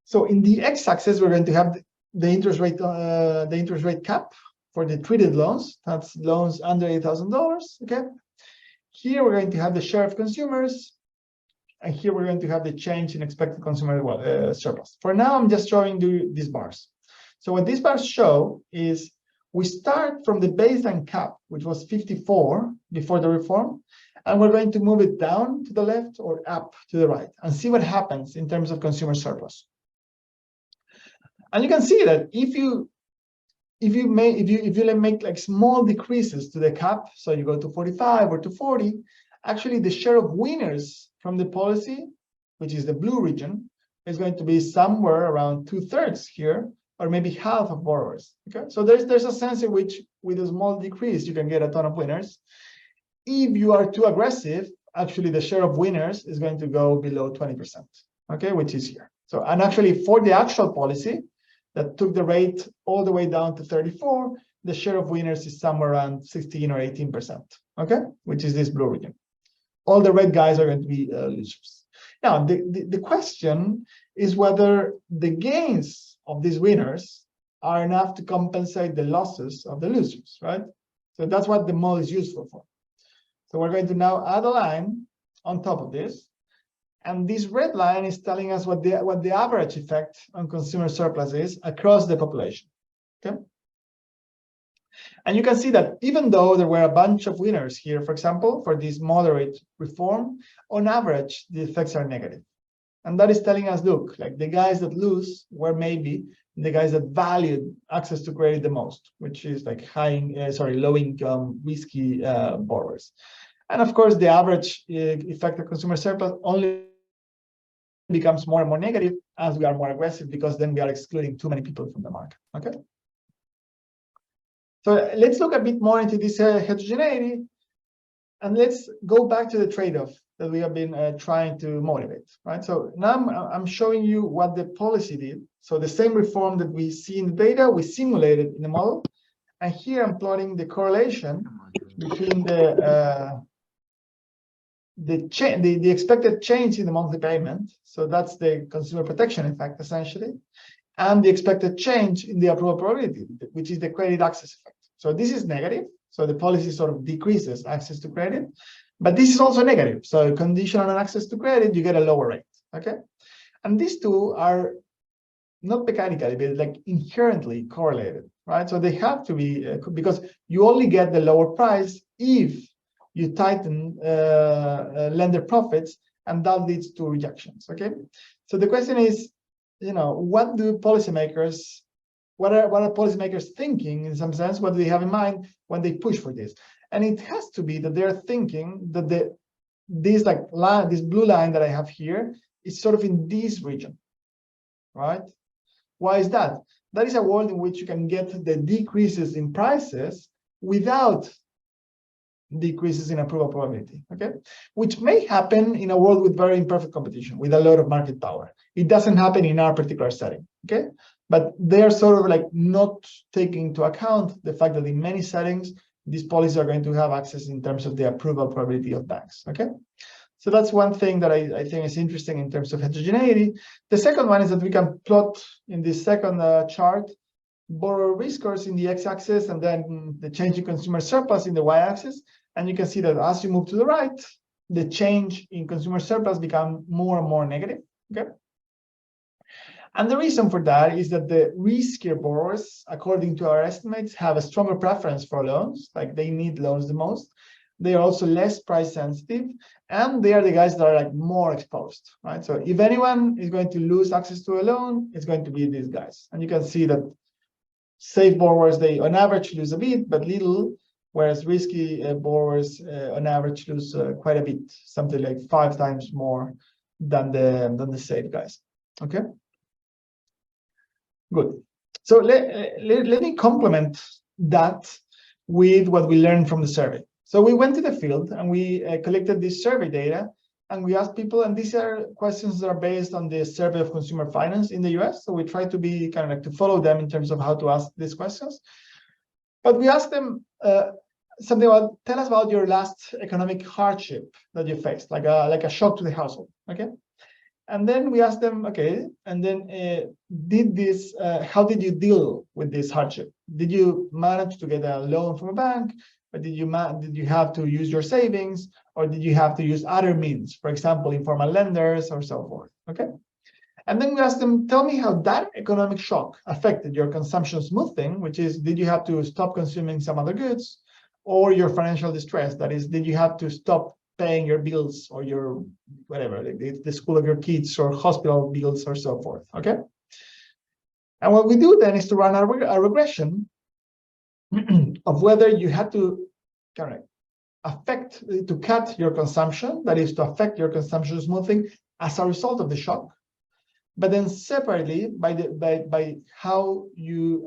So in the x-axis, we're going to have the interest rate cap for the treated loans. That's loans under $8,000. Okay. Here we're going to have the share of consumers, and here we're going to have the change in expected consumer surplus. For now, I'm just showing you these bars. So what these bars show is we start from the baseline cap, which was 54 before the reform, and we're going to move it down to the left or up to the right and see what happens in terms of consumer surplus. And you can see that if you make like small decreases to the cap, so you go to 45 or to 40, actually the share of winners from the policy, which is the blue region, is going to be somewhere around 2/3 here, or maybe half of borrowers. Okay, so there's a sense in which with a small decrease you can get a ton of winners. If you are too aggressive, actually the share of winners is going to go below 20%. Okay, which is here. So, and actually for the actual policy that took the rate all the way down to 34, the share of winners is somewhere around 16 or 18%, okay? Which is this blue region. All the red guys are going to be losers. Now, the question is whether the gains of these winners are enough to compensate the losses of the losers, right? So that's what the model is useful for. So we're going to now add a line on top of this. And this red line is telling us what the average effect on consumer surplus is across the population, okay? And you can see that even though there were a bunch of winners here, for example, for this moderate reform, on average, the effects are negative. And that is telling us, look, like the guys that lose were maybe the guys that valued access to credit the most, which is like low income, risky borrowers. And of course, the average effect of consumer surplus only becomes more and more negative as we are more aggressive, because then we are excluding too many people from the market, okay? So let's look a bit more into this heterogeneity, and let's go back to the trade-off that we have been trying to motivate, right? So now I'm showing you what the policy did. So the same reform that we see in the data, we simulated in the model. And here I'm plotting the correlation between the expected change in the monthly payment. So that's the consumer protection effect, essentially, and the expected change in the approval probability, which is the credit access effect. So this is negative. So the policy sort of decreases access to credit, but this is also negative. So conditional on access to credit, you get a lower rate, okay? And these two are not mechanically, but like inherently correlated, right? So they have to be, because you only get the lower price if you tighten lender profits, and that leads to rejections, okay? So the question is, what are policymakers thinking in some sense? What do they have in mind when they push for this? And it has to be that they're thinking that this blue line that I have here is sort of in this region, right? Why is that? That is a world in which you can get the decreases in prices without decreases in approval probability, okay? Which may happen in a world with very imperfect competition, with a lot of market power. It doesn't happen in our particular setting, okay? But they're sort of like not taking into account the fact that in many settings, these policies are going to have access in terms of the approval probability of banks, okay? So that's one thing that I think is interesting in terms of heterogeneity. The second one is that we can plot in this second chart borrower risk scores in the x-axis, and then the change in consumer surplus in the y-axis. And you can see that as you move to the right, the change in consumer surplus become more and more negative, okay? And the reason for that is that the riskier borrowers, according to our estimates, have a stronger preference for loans, like they need loans the most. They are also less price sensitive, and they are the guys that are like more exposed, right? So if anyone is going to lose access to a loan, it's going to be these guys. And you can see that safe borrowers, they on average lose a bit, but little, whereas risky borrowers on average lose quite a bit, something like 5 times more than the safe guys, okay? Good. So let me complement that with what we learned from the survey. So we went to the field and we collected this survey data, and we asked people, and these are questions that are based on the survey of consumer finance in the US. So we try to be kind of like to follow them in terms of how to ask these questions. But we asked them something about, tell us about your last economic hardship that you faced, like a shock to the household, okay? And then we asked them, okay, and then how did you deal with this hardship? Did you manage to get a loan from a bank? Or did you have to use your savings, or did you have to use other means, for example, informal lenders or so forth, okay? And then we asked them, tell me how that economic shock affected your consumption smoothing, which is, did you have to stop consuming some other goods, or your financial distress? That is, did you have to stop paying your bills or your whatever, like the school of your kids or hospital bills or so forth, okay? And what we do then is to run a regression of whether you had to cut your consumption, that is to affect your consumption smoothing as a result of the shock, but then separately by how you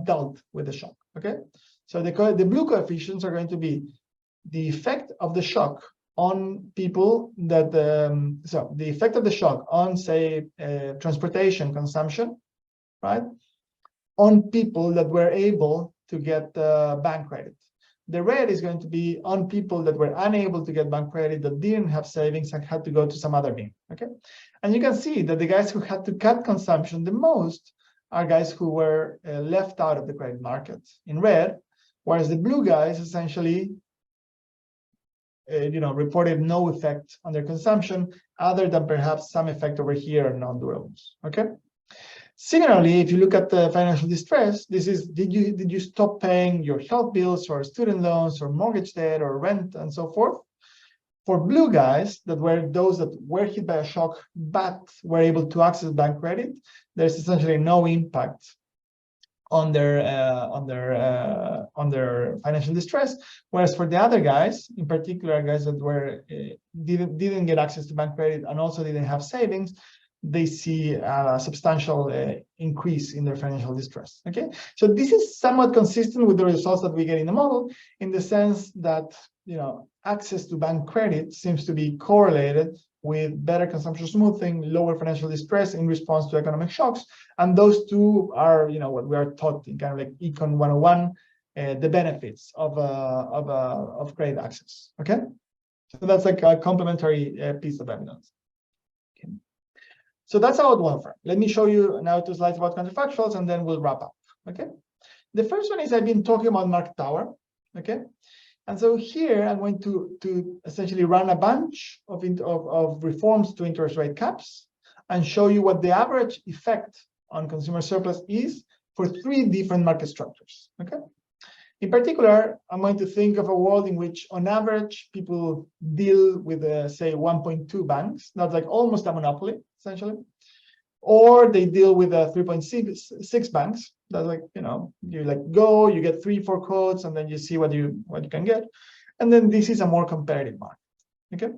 dealt with the shock, okay? So the blue coefficients are going to be the effect of the shock on people that, so the effect of the shock on, say, transportation consumption, right, on people that were able to get bank credit. The red is going to be on people that were unable to get bank credit, that didn't have savings and had to go to some other bin, okay? And you can see that the guys who had to cut consumption the most are guys who were left out of the credit market in red, whereas the blue guys essentially reported no effect on their consumption other than perhaps some effect over here on non-durables, okay? Similarly, if you look at the financial distress, this is, did you stop paying your health bills or student loans or mortgage debt or rent and so forth? For blue guys, that were those that were hit by a shock but were able to access bank credit, there's essentially no impact on their financial distress. Whereas for the other guys, in particular guys that were didn't get access to bank credit and also didn't have savings, they see a substantial increase in their financial distress, okay? So this is somewhat consistent with the results that we get in the model, in the sense that, access to bank credit seems to be correlated with better consumption smoothing, lower financial distress in response to economic shocks. And those two are, what we are taught in kind of like Econ 101, the benefits of credit access, okay? So that's like a complementary piece of evidence. So that's our welfare. Let me show you now 2 slides about counterfactuals, and then we'll wrap up, okay? The first one is I've been talking about market tower, okay? And so here I'm going to essentially run a bunch of reforms to interest rate caps and show you what the average effect on consumer surplus is for 3 different market structures, okay? In particular, I'm going to think of a world in which, on average, people deal with, say, 1.2 banks. That's like almost a monopoly, essentially. Or they deal with 3.6 banks. That's like, you go, you get 3-4 quotes, and then you see what you can get. And then this is a more competitive market, okay?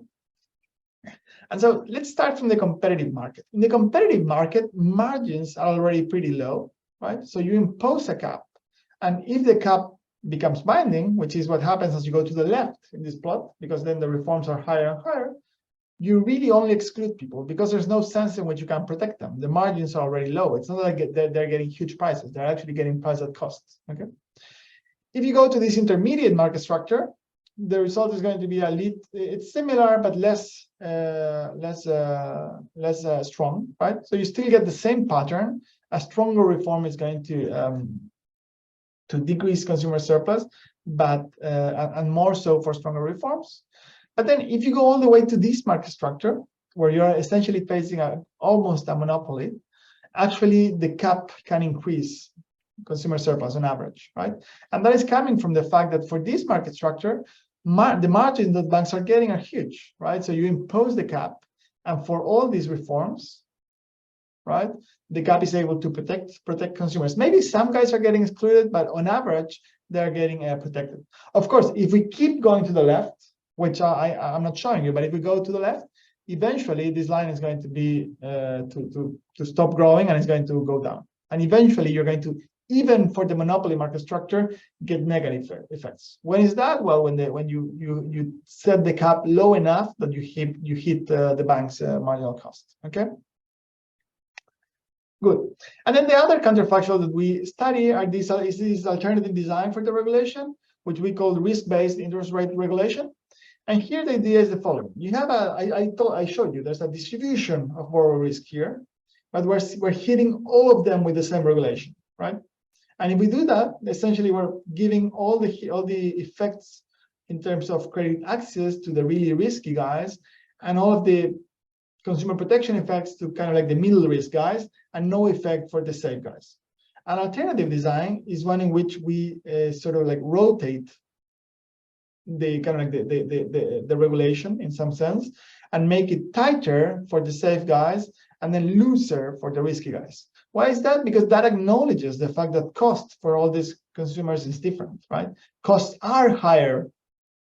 And so let's start from the competitive market. In the competitive market, margins are already pretty low, right? So you impose a cap. And if the cap becomes binding, which is what happens as you go to the left in this plot, because then the reforms are higher and higher, you really only exclude people because there's no sense in which you can protect them. The margins are already low. It's not like they're getting huge prices. They're actually getting price at cost, okay? If you go to this intermediate market structure, the result is going to be it's similar, but less strong, right? So you still get the same pattern. A stronger reform is going to decrease consumer surplus, but and more so for stronger reforms. But then if you go all the way to this market structure, where you're essentially facing almost a monopoly, actually the cap can increase consumer surplus on average, right? And that is coming from the fact that for this market structure, the margins that banks are getting are huge, right? So you impose the cap, and for all these reforms, right, the cap is able to protect consumers. Maybe some guys are getting excluded, but on average, they're getting protected. Of course, if we keep going to the left, which I'm not showing you, but if we go to the left, eventually this line is going to be to stop growing, and it's going to go down. And eventually you're going to, even for the monopoly market structure, get negative effects. When is that? Well, when you set the cap low enough that you hit the bank's marginal cost, okay? Good. And then the other counterfactual that we study is this alternative design for the regulation, which we call risk-based interest rate regulation. And here the idea is the following. You have I showed you, there's a distribution of borrower risk here, but we're hitting all of them with the same regulation, right? And if we do that, essentially we're giving all the effects in terms of credit access to the really risky guys, and all of the consumer protection effects to kind of like the middle risk guys, and no effect for the safe guys. An alternative design is one in which we sort of like rotate the kind of like the regulation in some sense, and make it tighter for the safe guys and then looser for the risky guys. Why is that? Because that acknowledges the fact that cost for all these consumers is different, right? Costs are higher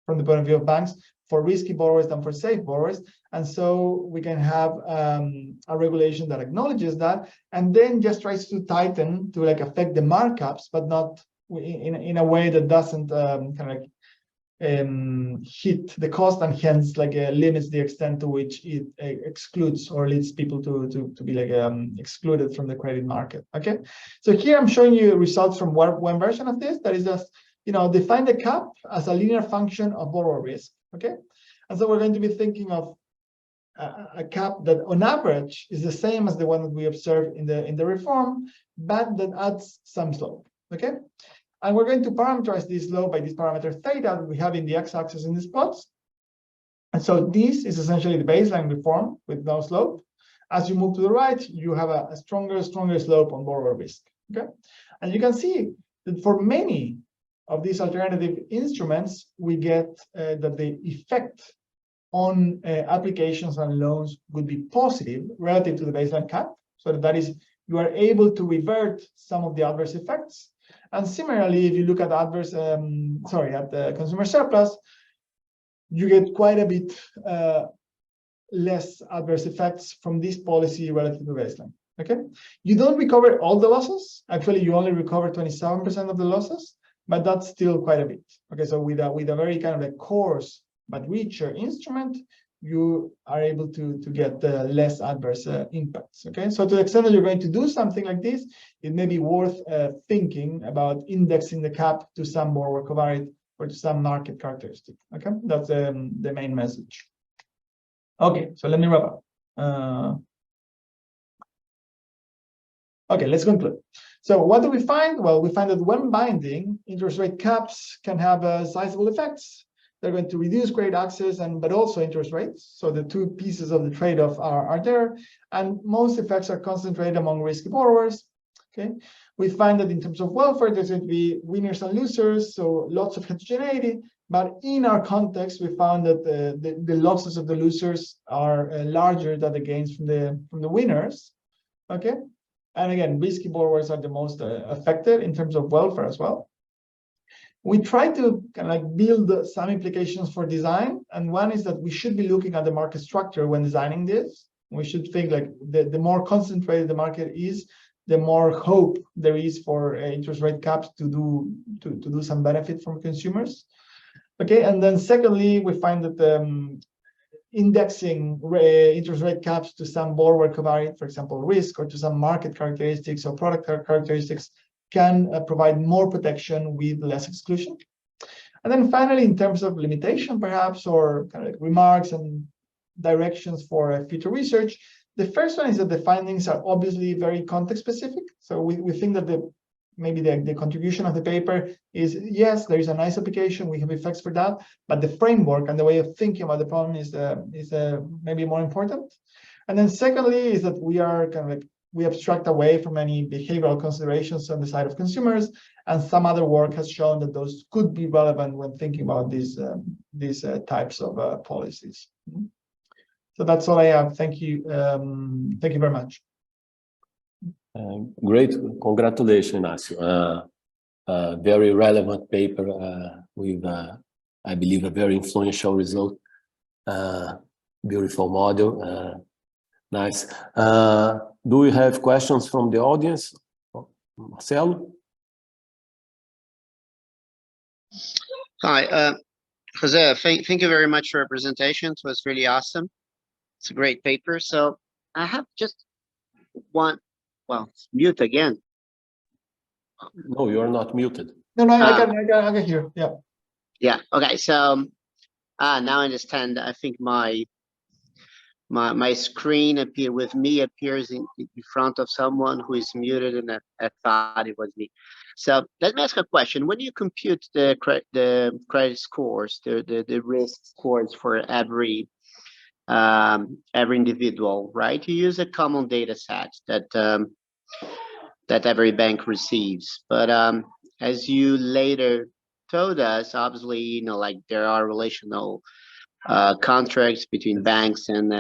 from the point of view of banks for risky borrowers than for safe borrowers. And so we can have a regulation that acknowledges that, and then just tries to tighten to like affect the markups, but not in a way that doesn't kind of like hit the cost, and hence like limits the extent to which it excludes or leads people to be like excluded from the credit market. Okay, so here I'm showing you results from one version of this, that is just, you know, define the cap as a linear function of borrower risk. Okay, and so we're going to be thinking of a cap that on average is the same as the one that we observed in the reform, but that adds some slope. Okay, and we're going to parameterize this slope by this parameter theta that we have in the x-axis in these plots. And so this is essentially the baseline reform with no slope. As you move to the right, you have a stronger slope on borrower risk. Okay, and you can see that for many of these alternative instruments, we get that the effect on applications and loans would be positive relative to the baseline cap. So that is, you are able to revert some of the adverse effects. And similarly, if you look at the consumer surplus, you get quite a bit less adverse effects from this policy relative to baseline. Okay, you don't recover all the losses. Actually, you only recover 27% of the losses, but that's still quite a bit. Okay, so with a very kind of a coarse but richer instrument, you are able to get less adverse impacts. Okay, so to the extent that you're going to do something like this, it may be worth thinking about indexing the cap to some borrower covariate or to some market characteristic. Okay, that's the main message. Okay, so let me wrap up. Okay, let's conclude. So what do we find? Well, we find that when binding, interest rate caps can have sizable effects. They're going to reduce credit access but also interest rates. So the two pieces of the trade-off are there, and most effects are concentrated among risky borrowers. Okay, we find that in terms of welfare, there's going to be winners and losers, so lots of heterogeneity. But in our context, we found that the losses of the losers are larger than the gains from the winners. Okay, and again, risky borrowers are the most affected in terms of welfare as well. We try to kind of like build some implications for design, and one is that we should be looking at the market structure when designing this. We should think like the more concentrated the market is, the more hope there is for interest rate caps to do some benefit from consumers. Okay, and then secondly, we find that indexing interest rate caps to some borrower covariate, for example, risk, or to some market characteristics or product characteristics, can provide more protection with less exclusion. And then finally, in terms of limitation, perhaps, or kind of like remarks and directions for future research, the first one is that the findings are obviously very context specific. So we think that maybe the contribution of the paper is, yes, there is a nice application, we have effects for that, but the framework and the way of thinking about the problem is maybe more important. And then secondly is that we are kind of like, we abstract away from any behavioral considerations on the side of consumers, and some other work has shown that those could be relevant when thinking about these types of policies. So that's all I have. Thank you. Thank you very much. Great, congratulations, Ignacio. Very relevant paper with, I believe, a very influential result. Beautiful model. Nice. Do we have questions from the audience? Marcelo? Hi, Jose, thank you very much for your presentation. It was really awesome. It's a great paper. So I have just one, well, mute again. No, you're not muted. No, I can hear. Yeah. Yeah. Okay. So now I understand. I think my screen appears in front of someone who is muted, and I thought it was me. So let me ask a question. When you compute the credit scores, the risk scores for every individual, right? You use a common data set that every bank receives. But as you later told us, obviously, you know, like there are relational contracts between banks and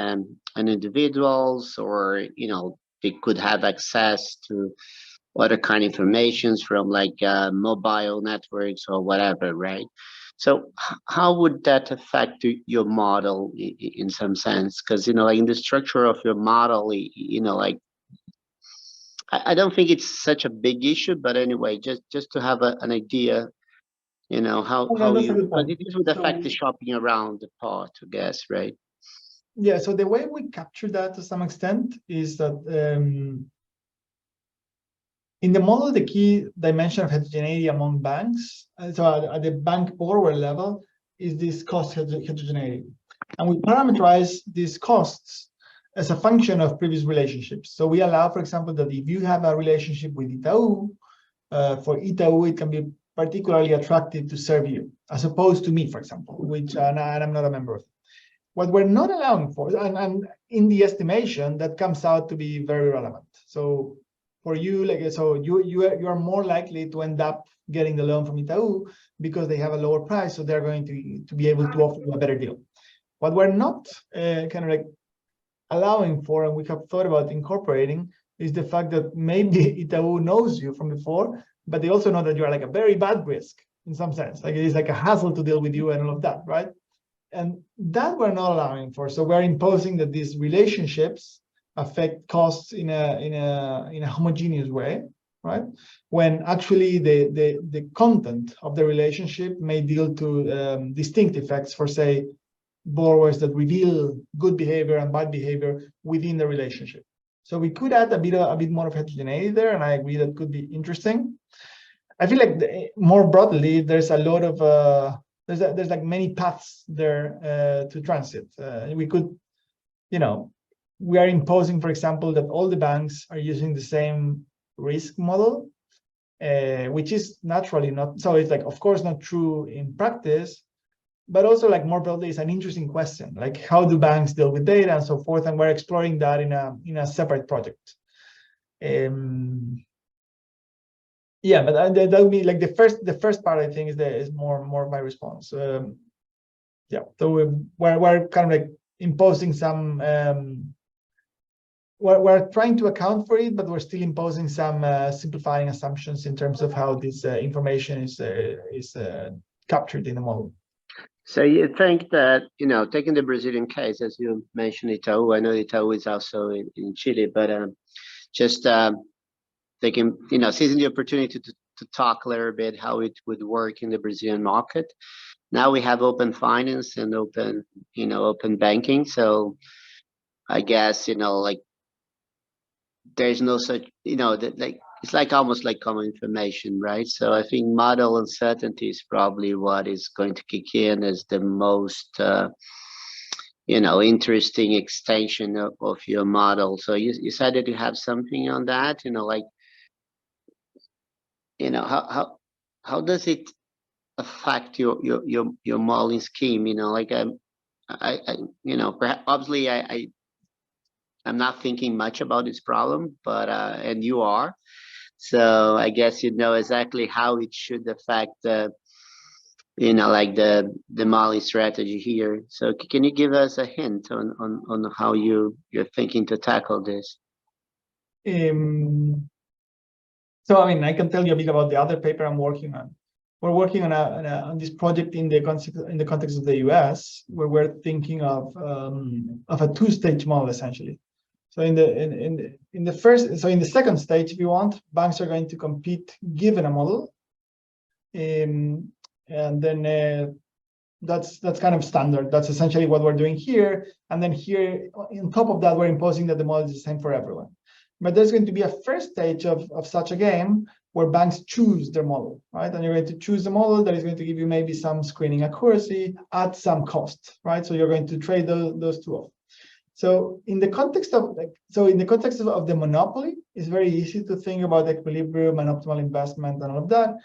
individuals, or you know, they could have access to other kind of informations from like mobile networks or whatever, right? So how would that affect your model in some sense? Because you know, like in the structure of your model, you know, like I don't think it's such a big issue, but anyway, just to have an idea You know, Oh, how that's a you, good because point. it would affect the So, shopping around the pot, I guess, right? yeah, so the way we capture that to some extent is that in the model, the key dimension of heterogeneity among banks, so at the bank borrower level, is this cost heterogeneity. And we parameterize these costs as a function of previous relationships. So we allow, for example, that if you have a relationship with Itaú, for Itaú, it can be particularly attractive to serve you, as opposed to me, for example, which and I'm not a member of. What we're not allowing for, and in the estimation, that comes out to be very relevant. So for you, like, so you are more likely to end up getting the loan from Itaú because they have a lower price, so they're going to be able to offer you a better deal. What we're not kind of like allowing for, and we have thought about incorporating, is the fact that maybe Itaú knows you from before, but they also know that you're like a very bad risk in some sense. Like it is like a hassle to deal with you and all of that, right? And that we're not allowing for. So we're imposing that these relationships affect costs in a homogeneous way, right? When actually the content of the relationship may deal to distinct effects for, say, borrowers that reveal good behavior and bad behavior within the relationship. So we could add a bit more of heterogeneity there, and I agree that could be interesting. I feel like more broadly, there's a lot of there's like many paths there to transit. We could, we are imposing, for example, that all the banks are using the same risk model, which is naturally not, so it's like, of course, not true in practice, but also like more broadly, it's an interesting question, like how do banks deal with data and so forth, and we're exploring that in a separate project. Yeah, but that would be like the first part, I think, is more my response. Yeah, so we're kind of like imposing some. We're trying to account for it, but we're still imposing some simplifying assumptions in terms of how this information is captured in the model. So you think that, taking the Brazilian case, as you mentioned, Itaú, I know Itaú is also in Chile, but just taking, seizing the opportunity to talk a little bit how it would work in the Brazilian market. Now we have open finance and open banking. So I guess, like there's no such, like it's like almost like common information, right? So I think model uncertainty is probably what is going to kick in as the most interesting extension of your model. So you said that you have something on that, like how does it affect your modeling scheme? Like perhaps obviously I'm not thinking much about this problem, but and you are, so I guess you know exactly how it should affect the like the modeling strategy here. So can you give us a hint on how you're thinking to tackle this? So I mean, I can tell you a bit about the other paper I'm working on. We're working on this project in the context of the US, where we're thinking of a two-stage model essentially. So in the second stage, if you want, banks are going to compete given a model, and then that's kind of standard. That's essentially what we're doing here. And then here, on top of that, we're imposing that the model is the same for everyone. But there's going to be a first stage of such a game where banks choose their model, right? And you're going to choose the model that is going to give you maybe some screening accuracy at some cost, right? So you're going to trade those two off. So in the context of the monopoly, it's very easy to think about equilibrium and optimal investment and all of that.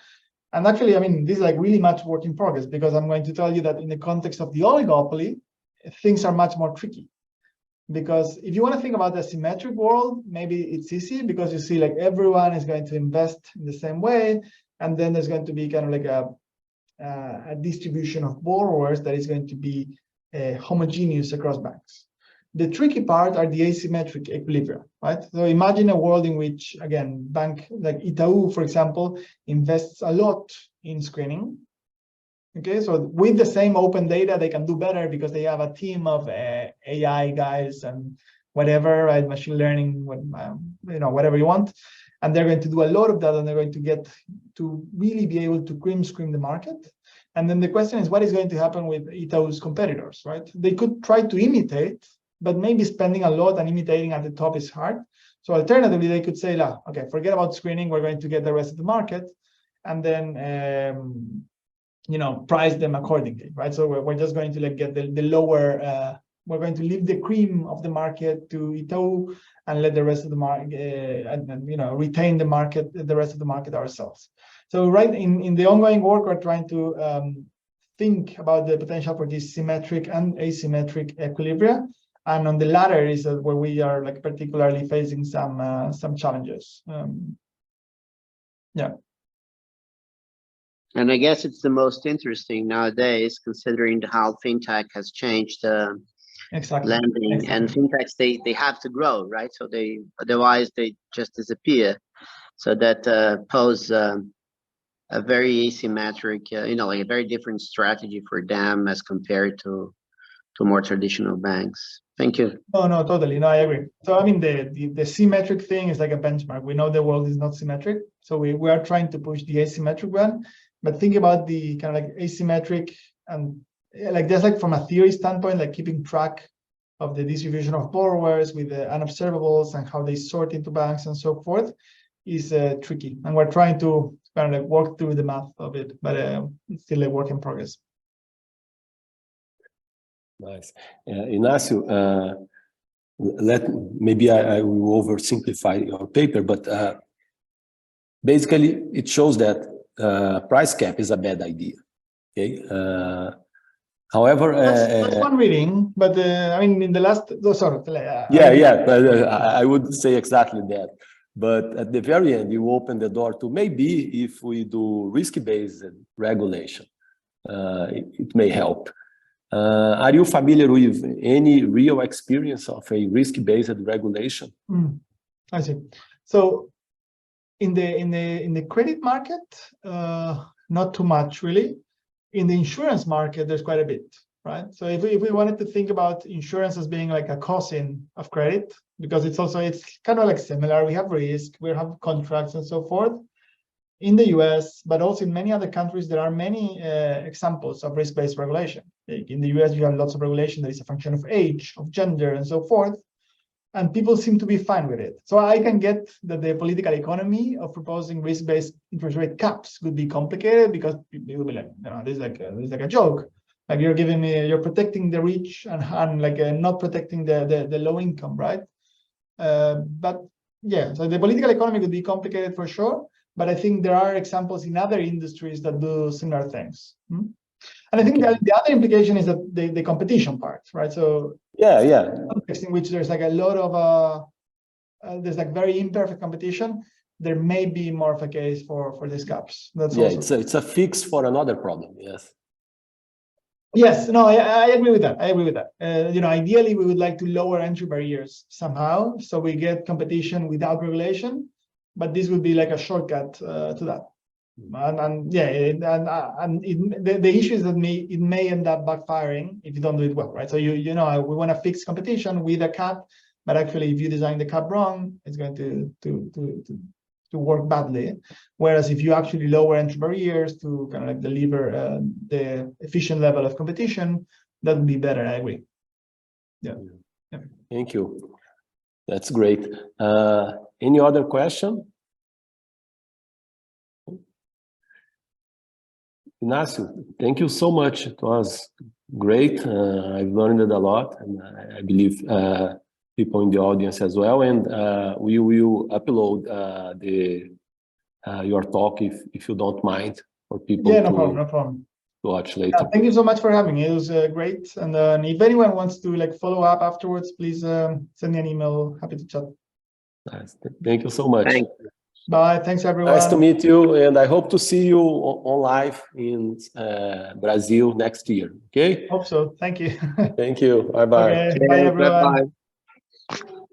And actually, I mean, this is like really much work in progress, because I'm going to tell you that in the context of the oligopoly, things are much more tricky. Because if you want to think about the symmetric world, maybe it's easy because you see like everyone is going to invest in the same way. And then there's going to be kind of like a distribution of borrowers that is going to be homogeneous across banks. The tricky part are the asymmetric equilibria, right? So imagine a world in which, again, bank like Itaú, for example, invests a lot in screening. Okay, so with the same open data, they can do better because they have a team of AI guys and whatever, right? Machine learning, whatever you want. And they're going to do a lot of that, and they're going to get to really be able to scream the market. And then the question is, what is going to happen with Itaú's competitors, right? They could try to imitate, but maybe spending a lot and imitating at the top is hard. So alternatively, they could say, okay, forget about screening, we're going to get the rest of the market, and then price them accordingly, right? So we're just going to get the lower, we're going to leave the cream of the market to Itaú and let the rest of the market, retain the rest of the market ourselves. So right in the ongoing work, we're trying to think about the potential for this symmetric and asymmetric equilibria. And on the latter is where we are particularly facing some challenges. Yeah. And I guess it's the most interesting nowadays, considering how fintech has changed exactly. lending. Exactly. And fintechs, they have to grow, right? So otherwise they just disappear. So that pose a very asymmetric, a very different strategy for them as compared to more traditional banks. Thank you. No, totally. No, I agree. So I mean, the symmetric thing is like a benchmark. We know the world is not symmetric, so we are trying to push the asymmetric one. But think about the kind of asymmetric, and just from a theory standpoint, keeping track of the distribution of borrowers with the unobservables and how they sort into banks and so forth is tricky. And we're trying to kind of work through the math of it, but it's still a work in progress. Nice. Ignacio, maybe I will oversimplify your paper, but basically it shows that price cap is a bad idea. Okay. However, that's one reading, but I mean, in the last, I would say exactly that. But at the very end, you open the door to maybe if we do risk-based regulation, it may help. Are you familiar with any real experience of a risk-based regulation? I see. So in the credit market, not too much really. In the insurance market, there's quite a bit, right? So if we wanted to think about insurance as being like a cousin of credit, because it's kind of similar. We have risk, we have contracts and so forth. In the US, but also in many other countries, there are many examples of risk-based regulation. In the US, you have lots of regulation that is a function of age, of gender, and so forth. And people seem to be fine with it. So I can get that the political economy of proposing risk-based interest rate caps could be complicated, because people will be like, this is like a joke. Like you're protecting the rich and not protecting the low income, right? But yeah, so the political economy could be complicated for sure. But I think there are examples in other industries that do similar things. And I think the other implication is that the competition part, right? So context in which there's a lot of there's very imperfect competition, there may be more of a case for these caps. That's also it's a fix for another problem. Yes, no, I agree with that. Ideally we would like to lower entry barriers somehow, so we get competition without regulation. But this would be like a shortcut to that. The issue is that it may end up backfiring if you don't do it well, right? So we want to fix competition with a cap, but actually if you design the cap wrong, it's going to work badly. Whereas if you actually lower entry barriers to kind of deliver the efficient level of competition, that would be better. I agree. Yeah. Thank you. That's great. Any other question? Ignacio, thank you so much. It was great. I've learned a lot, and I believe people in the audience as well. And we will upload your talk if you don't mind for people. Yeah, no problem. To watch later. Thank you so much for having me. It was great. And if anyone wants to follow up afterwards, please send me an email. Happy to chat. Nice. Thank you so much. Thanks. Bye. Thanks, everyone. Nice to meet you, and I hope to see you on live in Brazil next year. Okay. Hope so. Thank you. Thank you. Bye bye. Okay. Bye, everyone. Bye-bye.